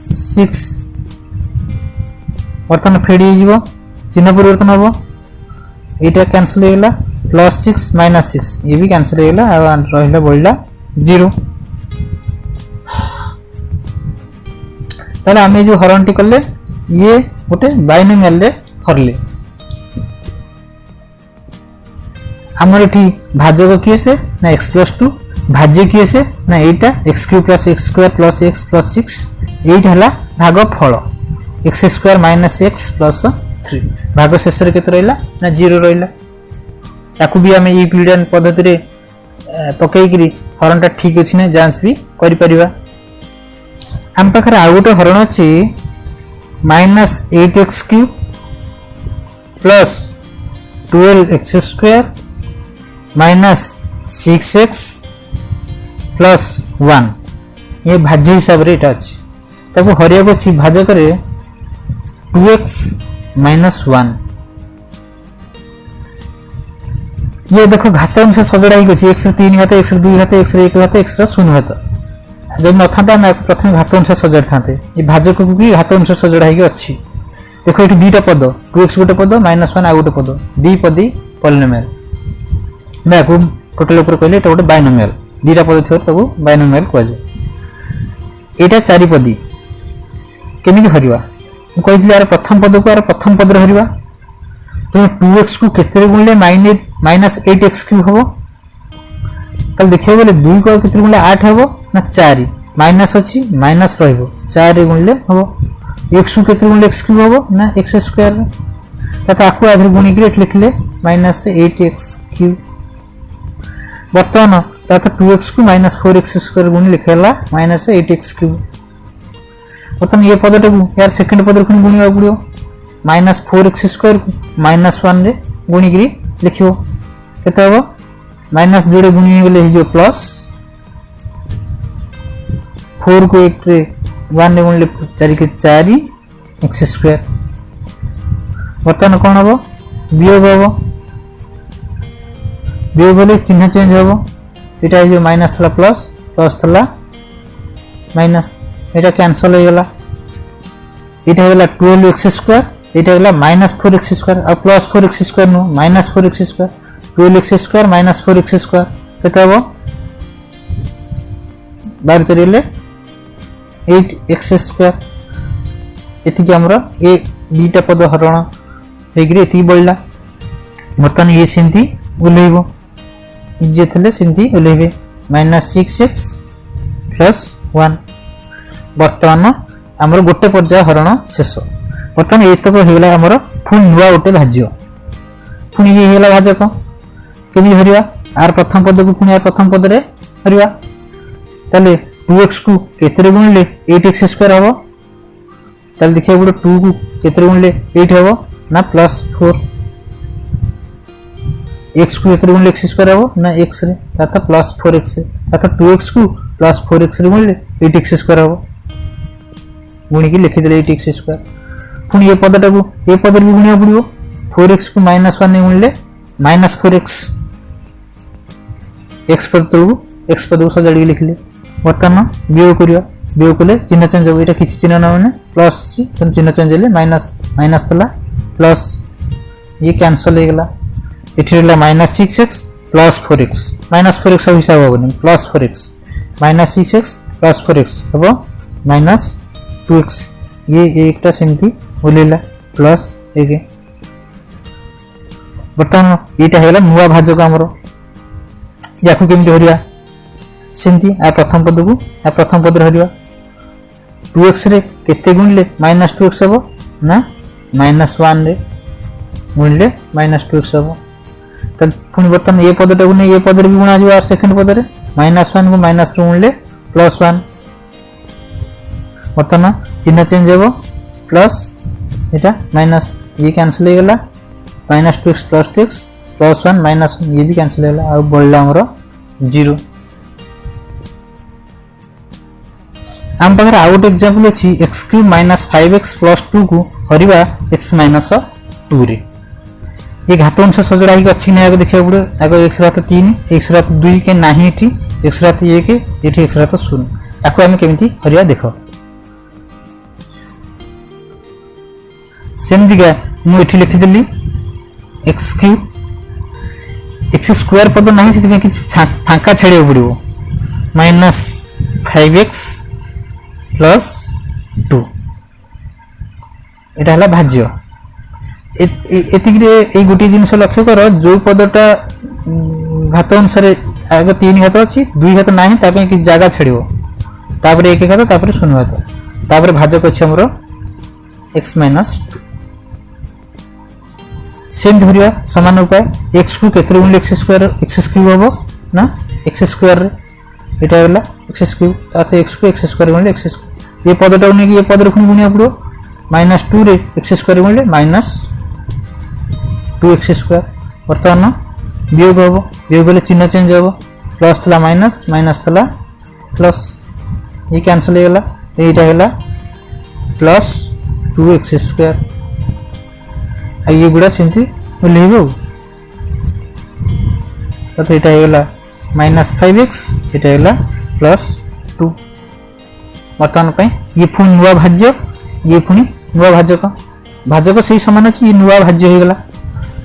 6 वर्तमान फेडी हो चिन्ह परिवर्तन हम यहाँ कैंसल होगा प्लस 6 माइनस 6 ये भी कैंसल होगा रहा बढ़ला 0 ताले आमे जो हरण टी कले ये गोटे बाइनोमियल रे हरले आमर ये भाजक किए से ना x प्लस 2 भाज्य किए से ना एटा x cube plus x square plus x plus 6 एट है भाग फल x square minus x plus 3 भाग शेष केते रहिला ना 0 रहिला ताकू भी आम यूक्लिडियन पद्धति रे पकईकरी हरणटा ठीक अच्छी ना जांच भी करि परिबा आम पाखरे आ गोटे हरण अच्छी minus 8x cube plus 12x square minus 6x plus 1 ये भाज्य हिसाब से यहाँ अच्छी ताको हरिया अच्छी भाजक 2x माइनस 1 ये देखो घात अंश सजड़ा ही अच्छी x 3 घात x 2 घात x 1 घात x 0 घात जब न था प्रथम घात अंश सजाड़ था ये भाजक को भी घात अंश सजड़ा ही अच्छी देखो ये दुईटा पद 2x गोटे पद माइनस 1 आ गोटे पद द्विपदी पॉलिनोमियल मैं टोटल ऊपर कहले एटा गोटे बाइनोमियल दीटा पद थो बाइनोमियल कह जाए यहाँ चारिपदी केमी हरवा मुझे यार प्रथम पद को यार प्रथम पद हरवा तुम 2x को केते गुणले माइनस 8x क्यूब हम कल देखिए बोले 2 को केते गुणले 8 हम ना 4 माइनस अच्छी माइनस रो गुणले हम x को केते गुणले x क्यूब हम ना x स्क्वायर ताको आधे गुणिक लिखले माइनस 8x क्यूब बर्तमान तो 2x को माइनस 4x स्क्वायर गुण लिखेला माइनस 8x क्यूब बर्तमान ये पदटा को यार सेकंड पद पुणी गुणा पड़ो माइनस 4x स्क्वायर को माइनस 1 रे गुणिक लिखो केते हम माइनस जोड़े गुणी गले जो प्लस 4 को 1 रे 1 रे गुणले 4 के 4 x स्क्वायर बर्तमान कौन हम वियोग हम वियोग गले चिन्ह चेंज हम यहाँ जो माइनस थला प्लस प्लस थला माइनस यहाँ कैंसल हो गला यहाँ होगा 12x स्क्वायर यहाँ होगा माइनस 4x स्क्वायर और प्लस 4x स्क्वायर नु minus 4x square 12x square minus 4x square केते हम 12 चलिए 8x स्क्वायर ये आमर ए दीटा पद हरण होगी बढ़ला बर्तमान ये सेमती ओल्लैब जे थे सेमती ओल्लैबे माइनस 6x प्लस 1 बर्तमान आमर गोटे पर्याय हरण शेष बर्तमान एतक होगा आमर पुणी नुआ गोटे भाज्य पुणी ये होगा भाजक केमी हरवा आर प्रथम पद को पुणी आर प्रथम पद रे हरवा ताले 2x को केते गुणले 8x स्क्वायर हम ताले देखिए गोटे 2 को केते गुणले 8 हम ना प्लस 4 x को केते गुणले x स्क्वायर हम ना x रे ताता प्लस 4x ताता 2x को प्लस 4x रे गुणले 8x स्क्वायर हम गुणिक लिखिदे 8x स्क्वायर पुणी ये पदटा को ये पद भी गुणा पड़ो 4x को माइनस 1 गुणले माइनस 4x x पद तलू x पद को सजाड़ी लिखले बर्तमान वियोग करवा वियोग कले चिन्ह चेंज हो यहाँ किसी चिन्ह ना मैंने प्लस चिन्ह चेंज हेल्ले माइनस माइनस थला प्लस ये कैंसल हो गला ये minus 6x plus 4x minus 4x अब हिसाब हेनी plus 4x minus 6x plus 4x हम माइनस 2x ये एकटा सेमती ओल्लैला प्लस 1 बर्तमान यहाँ है नुआ भाजक आमर या केमी हरिया सेमती आ प्रथम पद को आ प्रथम पद हरिया 2x रे केते गुणिले -2x हम ना -1 रे गुणिले -2x हम तो पुणी बर्तमान ये पदटा को नहीं ये पद भी गुणा जा सेकेंड पद में -1 को माइनस रे गुणिले +1 बर्तमान चिन्ह चेंज हे प्लस एटा माइनस ये कैंसिल हो गला -2x +2x +1 -1 ये भी कैंसिल हो गला आ बढ़ला हमरो 0 आम पाखे आउ गोटे एग्जांपल अच्छी x³ -5x +2 को हरिबा x -2 रे ये घात अंश सजड़ा ही अच्छी ना देखा पड़े आगे x रात 3 x रात 2 के नाही एठी x रात 1 एठी x रात 0 याको हम केमिति हरिया देख सेमदिगा मु एठी लिखि देली x³ x² पद नाही सेति कि फांका छाड़िया पड़ो -5x +2 एटा हला भाज्य एतिक गोटे जिनस लक्ष्य कर जो पदटा घात अनुसार आगे 3 घात अच्छी 2 घात ना कि जगह छाड़ो तापर 1 घात तापर 0 घात तापर भाजक अच्छे आमर x -2 सेम धरिया समान उपाय x को केते गुणिले x² हम ना x² रे एटा होला x³ अथवा x को x² गुणिले x² ये पदटा नहीं ये पद पुणी गुणिया पड़ो -2 रे x² गुणिले -2x² बर्तमान वियोग हम वियोग हेल्ले चिन्ह चेंज हम प्लस थला माइनस माइनस थला प्लस ये कैंसिल हो गला एटा हैला +2x² आ ये गुड़ा सेमती ओल्हेबो तो एटा हैला -5x एटा हैला +2 बर्तमान पे ये पुणी नुआ भाज्य ये पुणी नुआ भाजक भाजक से सामान अच्छी ये नुआ भाज्य हो गला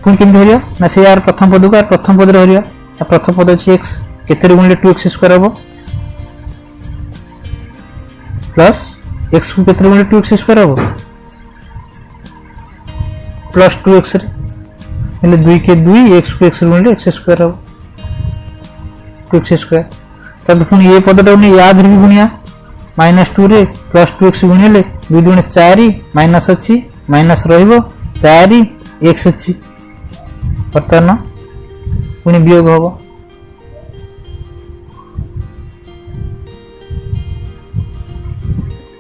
पुणी केमती हरिया ना से यार प्रथम पद को यार प्रथम पद हरिया प्रथम पद अच्छी x केते गुणिले 2x² हम प्लस x को केते गुणिले 2x² हम +2x रे हेले 2 के 2 x को x गुणिले x² हम 2x² तब पुणी ये पदटा ने याद रे गुणिया -2 रे +2x गुणिले 2 गुणे 4 माइनस अच्छी माइनस रहिबो 4 x अच्छी बर्तमान पुणी वियोग हम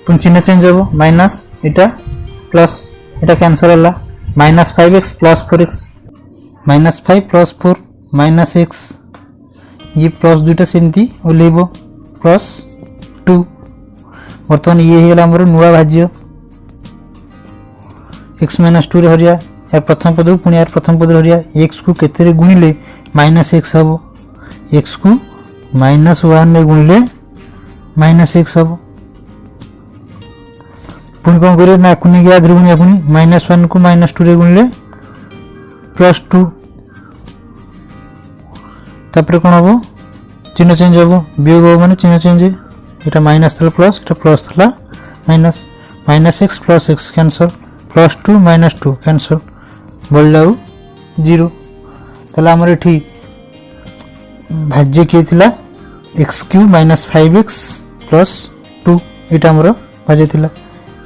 पुणी चिन्ह चेंज हम माइनस एटा प्लस एटा कैंसिल होला -5x +4x -5 +4 -x ये प्लस दुईटा सेमती ओल्हेबो +2 बर्तमान ये है हमर नुआ भाज्य x -2 रे हरिया यार प्रथम पद को पुणी यार प्रथम पद हरिया x को केते गुणिले -x हम x को -1 रे गुणिले -x हम पुणी कौन करे ना कुनी याद रे गुणिया पुणी -1 को -2 रे गुणिले +2 तापर कौन हम चिन्ह चेंज हम वियोग हम माने चिन्ह चेंज एटा माइनस थला प्लस एटा प्लस थला minus -x +x cancel +2 -2 cancel बढ़लाउ 0 तला हमर एठी भाज्य के थिला x³ -5x +2 एटा हमर भाज्य थिला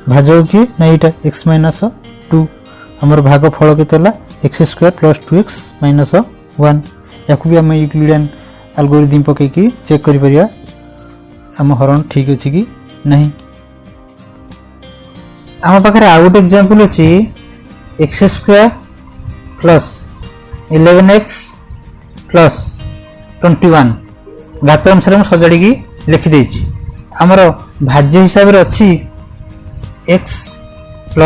भाजक के ना एटा x -2 हमर भाग फल के तला x² +2x -1 याकु भी हम यूक्लिडियन एल्गोरिथम पके की चेक करि परिया आम हरण ठीक अच्छे कि नहीं आम पाखे आउ गोटे एग्जांपल अच्छी x² + 11x + 21 घात अनुसार हम सजाड़ी लिखिदे आमर भाज्य हिसाब से अच्छी x +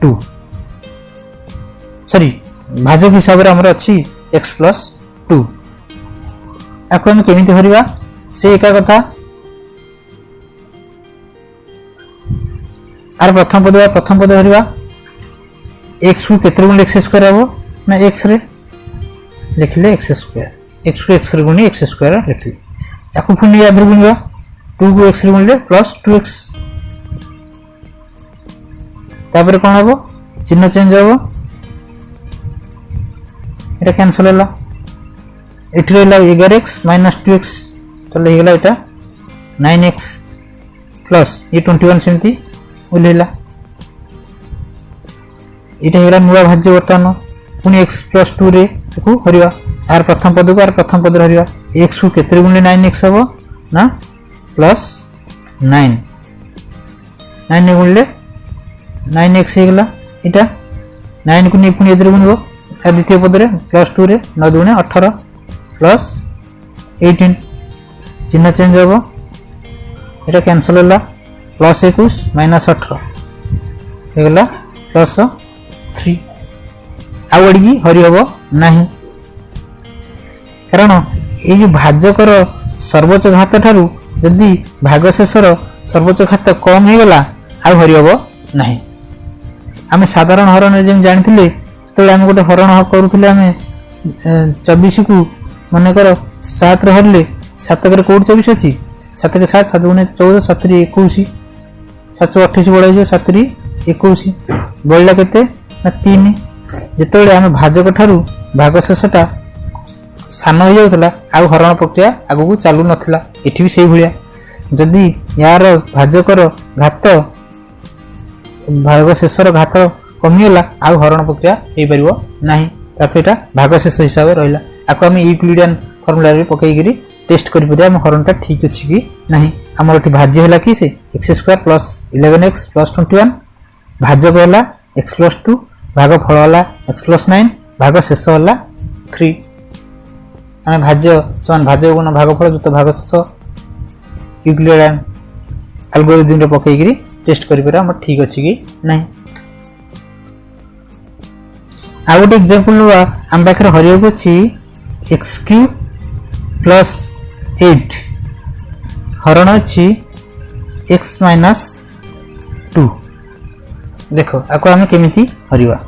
2 सॉरी भाजक हिसाब से आमर अच्छी x + 2 याको हम केमिति हरिबा से एका कथा आर प्रथम पद हरिबा x को केते गुण x² हम ना x रे लिखले x² x को x रे गुणी x² लिखले याको पुणी याद रे गुणिबा 2 को x रे गुणिले +2x तापर कोन हबो चिन्ह चेंज हबो এটা ক্যান্সেল হল এটি রইলা 11x माइनस 2x তাহলে হয়ে গেল এটা 9x प्लस ये 21 सेमती ओल्हेला এটা হয়ে গেল নুয়া ভাজ্য বর্তমান পুনি x प्लस 2 रे ताकू हरिवा आर प्रथम पद को आर प्रथम पद हरिवा x को केतरे गुणे 9x हबो ना प्लस 9 9 ने गुणले 9x हे गेला एटा 9 को नि पुनी एदरे गुणबो आ द्वितीय पद रे प्लस 2 रे 9 दुणे 18 प्लस 18 चिन्ह चेंज हबो एटा कैंसिल होला प्लस 21 माइनस 18 हे गेला प्लस 3 आउड़ी हरि हबो नाही कारण ये जो भाजकर सर्वोच्च घात ठारू जदि भागशेषर सर्वोच्च घात कम हो गला आ हरि हबो नाही आम साधारण हरण जेम जानिथिले तो आम गोटे हरण करूथिले आम 24 को मन कर 7 रे हरले 7 करे कोड 24 अछि 7 के 7 7 गुणे 14 7 रे 21 7 28 बळै जो 7 रे 21 बळला केते ना 3 जेतेबेले आम भाजक ठारू भागशेषटा सान हो जाउतला आ हरण प्रक्रिया आगु को चालू नथिला एठी भी सेही भलिया जदि यार भाजकर घात भागशेषर घात कमिगला आ हरण प्रक्रिया हे परिबो नाही तातो एटा भागशेष हिसाब रहिला आको हम यूक्लिडियन फार्मूला रे पकैगिरी टेस्ट करि परिया हम हरणटा ठीक अछि कि नाही हमर एठी भाज्य होला कि से x² + 11x + 21 भाजक होला x + 2 भागफल होला x + 9 भागशेष होला 3 आम भाज्य समान भाज्य गुण भागफल जो भागशेष यूक्लिडियन एल्गोरिथम रे पकैगिरी टेस्ट करि परिया हम ठीक अछि कि नाही आ गोटे एग्जांपल हुआ आम पाखरे हरियो अछि x³ + 8 हरण अछि x - 2 देखो आको आम केमिति हरिवा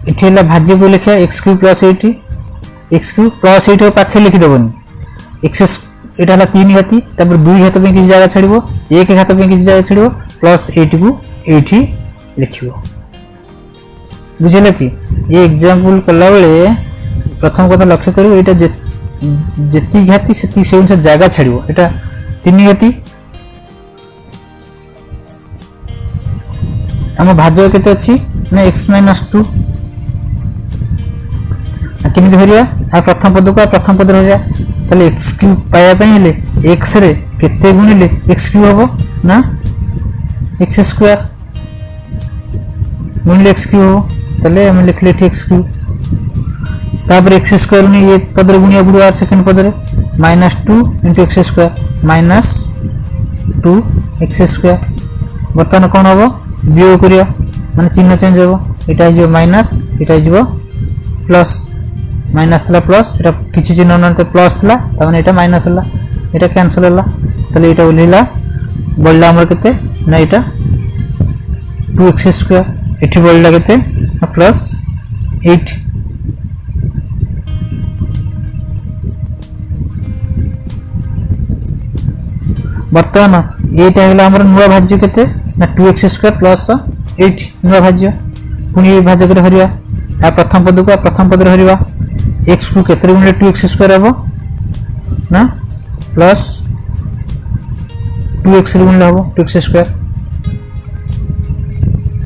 इठेला भाज्य को लिखा x³ + 8 x³ + 8 पाखे लिखि दबनी x एटा हला 3 घाती तबर 2 घात पे किसी जगह छाड़िबो 1 घात पे किसी जगह छाड़िबो +8 को 8 लिखिबो बुझले कि ये एग्जांपल कला बेले प्रथम कथा लक्ष्य करियो एटा जेति घाती सेति से अनुसार जगह छाड़िबो एटा 3 घाती हम भाज्य केते अछि ना x - 2 केमिति हरिया आ प्रथम पद को प्रथम पद हरिया तले x³ पाया पय हेले x रे केते गुणिले x³ हबो ना x² गुणिले x³ हबो तले हम लिखले x³ तापर x² ने ये पद रे गुणिया बुडवा सेकंड पद रे -2 * x² - 2 x² बर्तन कोन हबो वियोग करिया माने चिन्ह चेंज हबो एटा हिजो माइनस एटा हिजो प्लस माइनस थला प्लस एटा किछि चिन्ह नते प्लस थला त माने एटा माइनस हला एटा कैंसिल हला तले एटा ओलिला बळला हमर केते ना एटा 2x² एठी बळला केते प्लस 8 बर्तमान एटा हला हमर नुवा भाज्य केते ना 2x² + 8 नुवा भाज्य पुनी भाज्य करे हरिया आ प्रथम पद को प्रथम पद रे हरिवा x को केतरे गुणे 2x² हबो ना प्लस 2x रे गुणे हबो 2x²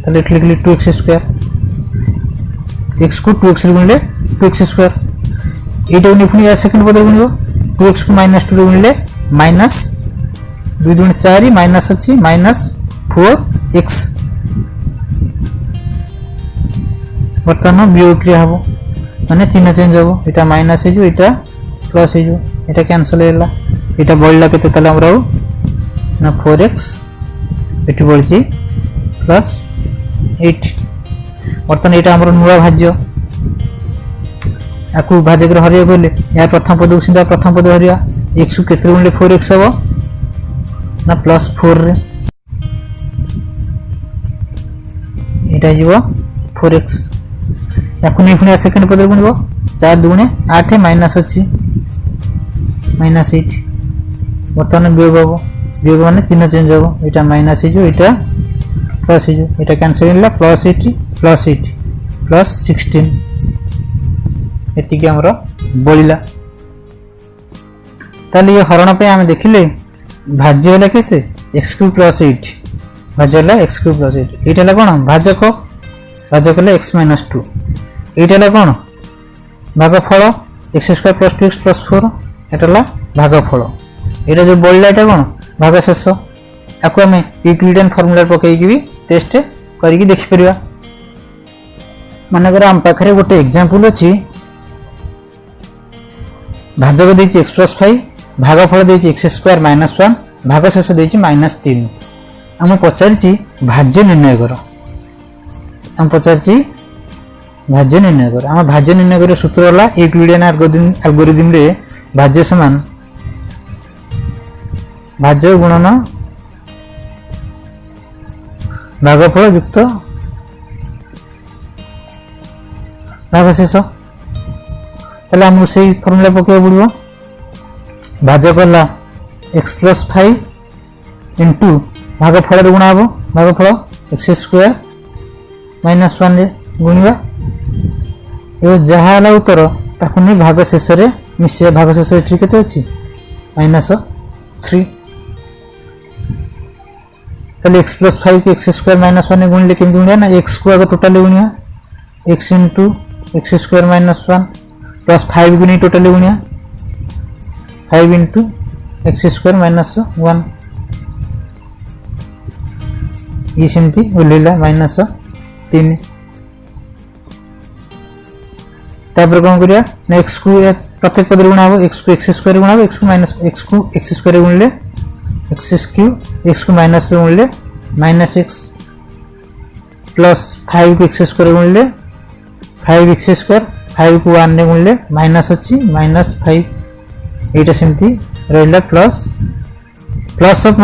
तले लिखली 2x² x को 2x रे गुणे 2x² एटा ने पुनी सेकंड पद रे गुणिबो 2x को -2 रे गुणिले -2 * 4 माइनस अछि -4x वर्तमान वियोग क्रिया हबो माने चिन्ह चेंज हबो एटा माइनस हे जो एटा प्लस हे जो एटा कैंसिल हैला एटा बळला केते तले हमरा ना 4x एटी बळची +8 वर्तमान एटा हमर नुवा भाज्य आकु भाज्य कर हरिया गले या प्रथम पद को सीधा प्रथम पद हरिया x को केते गुणले 4x हबो ना +4 रे एटा जीवो 4x याकु नै पुनी सेकंड पद रे गुणिबो 4 दुणे 8 माइनस अछि -8 वर्तमान वियोग हबो वियोग माने चिन्ह चेंज हबो एटा माइनस हे जो एटा प्लस हे जो एटा कैंसिल हैला +8 प्लस 16 एतिक हमरो बोलिला। ताले ये हरण पे आम देखिले भाज्य होला केते x³ प्लस 8 भाज्य होला x³ प्लस 8 एटा कोन भाजक x - 2 एटा कोन भागफल x² प्लस 2x प्लस 4 एटा भागफल एटा जो बोलिला एटा कोन भागशेष आको आम यूक्लिडियन फॉर्मूला पकई भी टेस्ट करिकी देखि परिबा। मानकर आम पाखरे गोटे एग्जांपल अछि भाजक देछि x + 5 भागफल देछि x² - 1 भागशेष देछि -3 आम पचारिछि भाज्य निर्णय कर आम पचारिछि भाज्य निर्णय कर आम भाज्य निर्णय कर सूत्र होला यूक्लिडियन एल्गोरिथम रे भाज्य समान भाज्य गुणन भागफल युक्त भागशेष ताले हम से फॉर्मूला पके पड़ो भाजक होला x + 5 इनटू भागफल गुणा हो भागफल x² - 1 रे गुणिबा ए जहा होला उत्तर ताकु नै भागशेष रे मिसिया भागशेष एठी केते अछि -3 ताले x + 5 को x² - 1 गुणले केम गुणिया ना x को आगे टोटली गुणिया x * x² - 1 प्लस 5 गुणी टोटली गुणिया 5 * x² - 1 ये सेमती उलेला -3 तापर कोन करिया ना x को प्रत्येक पद गुणा हो x को x² गुणा हो x को x² गुणले x³ x को माइनस रे गुणले -x प्लस 5 को x² गुणले 5x² 5 को 1 रे गुणले माइनस अछि -5 एटा सेमती रहला प्लस ऑफ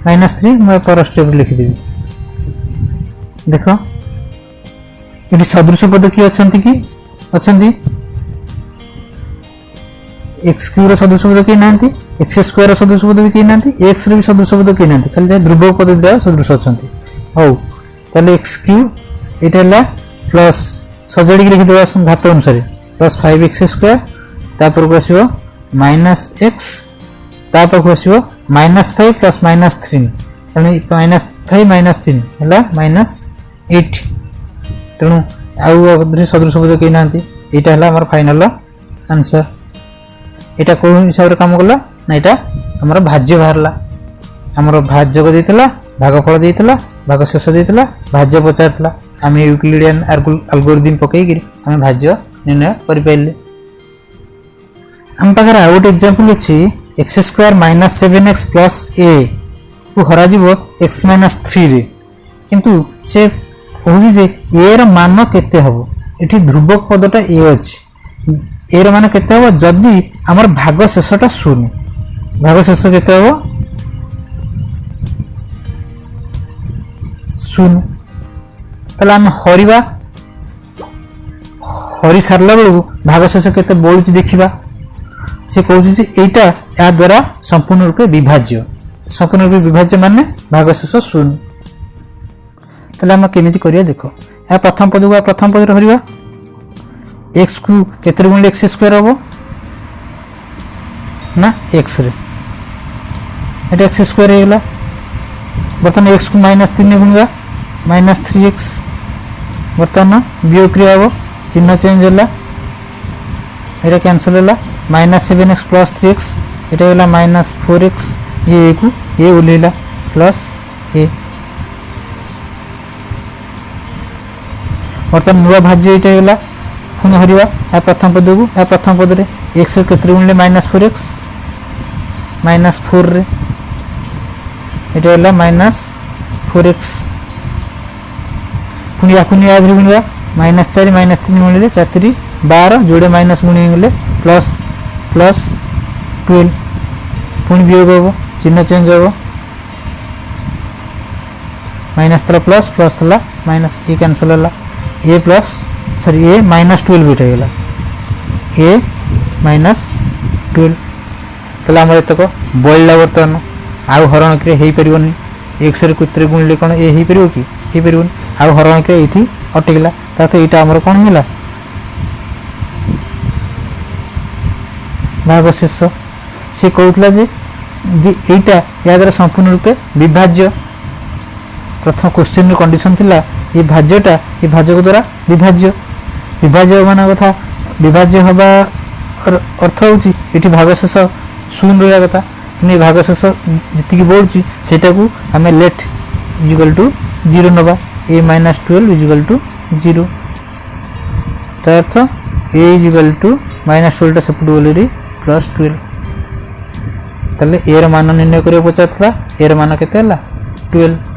-3 मैं पर स्टेप लिखि देबी। देखो एटी सदृश पद की अछंती x³ रो सदृश पद की नांती x² रो सदृश पद भी की नांती x रे भी सदृश पद की नांती खाली ध्रुव पद द्वारा सदृश अछंती हो ताले x³ एटा हला प्लस सजड़ी के लिखि देबा घात अनुसार प्लस 5x² तापर को आसीबो -x तापर को आसीबो -5 प्लस -3 तने -5 -3 हला -8 तनु आउ अदृश सदृश पद के नांती एटा हला हमर फाइनल आंसर एटा को हिसाब रे काम करला ना एटा हमर भाज्य बाहरला हमर भाज्य को देतला भागफल देतला भागशेष देतला भाज्य पचारतला आम यूक्लिडियन एल्गोरिथम पकई कि आम भाज्य निर्णय करि पाइले। हम पाखर आ गोटे एग्जांपल अछि x² - 7x प्लस a को हरा जीवो x - 3 रे किंतु से कहूजी जे a रो मान केते हबो एठी ध्रुवक पदटा a अछि a रो मान केते हबो जदी हमर भागशेषटा 0 भागशेष केते हबो 0 तला हम हरि सारला बेलू भागशेष केते बोलुची देखिबा से कहूची जे एटा या द्वारा संपूर्ण रूपे विभाज्य माने भागशेष 0 तला हम केमिति करिया देखो या प्रथम पद रे हरिबा x को केते गुणले x² हबो ना x रे एटा x² हेला बर्तन x को -3 ने गुणवा -3x बर्तन वियोग क्रिया हो चिन्ह चेंज होला एटा कैंसिल होला -7x प्लस 3x एटा होला -4x ये को ये उलेला प्लस a बर्तन नुवा भाज्य एटा होला पुनी हरिवा आ प्रथम पद रे x केते गुणले -4x -4 रे एटा होला -4x पुनी याकु नि आदि गुणवा -4 -3 गुणले 4 12 जोड़े माइनस गुणी गले प्लस 12 पुनी वियोग हो चिन्ह चेंज हो माइनस तला प्लस तला माइनस ए कैंसिल होला ए प्लस सॉरी ए -12 बिट हेला ए -12 तला हमर एतक बोलला बर्तन आउ हरण क्रिया हेई परिबोनी x रे कुत्रे गुणले कोन ए हेई परिबो कि हेई परिबोनी आउ हरण क्रिया एठी अटकिला तो यहाँ आमर कौन है भागशेष सी कहला जे यहाँ या द्वारा संपूर्ण रूपे विभाज्य प्रथम क्वेश्चन कंडीशन थिला ये भाज्यटा ये भाजक द्वारा विभाज्य विभाज्य मान कथा विभाज्य हवा अर्थ होची एठी भागशेष शून्य रहा कथा कि भागशेष जी बढ़ुची सेटा को आम लेट इजिकल टू 0 नवा a माइनस 12 इजिकल टू 0 अर्थ a इजिकल टू माइनस 12 सेपट गले प्लस 12 ताले a मान निर्णय कर पचार a मान के 12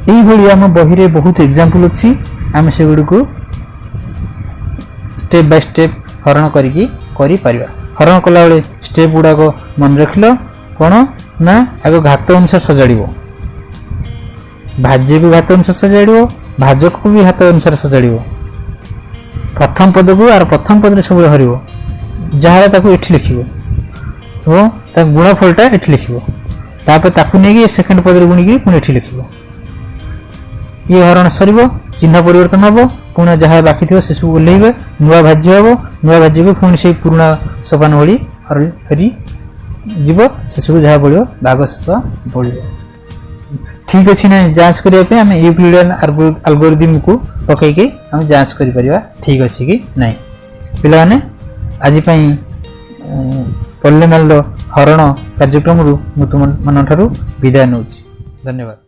यही आम बही रे बहुत एग्जांपल अच्छी आम से गुड़ी को स्टेप बाय स्टेप हरण करी परिबा हरण कला बेले स्टेप गुड़ाक मन रख कौन ना आगे घात अनुसार सजाड़ो भाज्य को घात अनुसार सजाड़ो भाजक को भी घात अनुसार सजाड़ो प्रथम पद को आर प्रथम पद सब हर जहाँ एठी लिखो और गुणफलटा एठी लिखो तापर नहीं सेकेंड पद गुणिकी पुणी एठी लिखो ये हरण सर चिन्ह परिवर्तन हम पुणी जहाँ बाकी थी से सब ओल्लैबे नुआ भाज्य हम नुआ भाज्य को पुणी से पुराणा सोपान भली हरी जीव से सब जहाँ बढ़ भागशेष बढ़ ठीक अच्छे ना जांच करने आम यूक्लिडियन एल्गोरिथम को पकईकि आम जांच कर ठीक अच्छे कि नहीं पिलाने आज पॉलिनोमियल हरण कार्यक्रम तुम मान विदाय नौ धन्यवाद।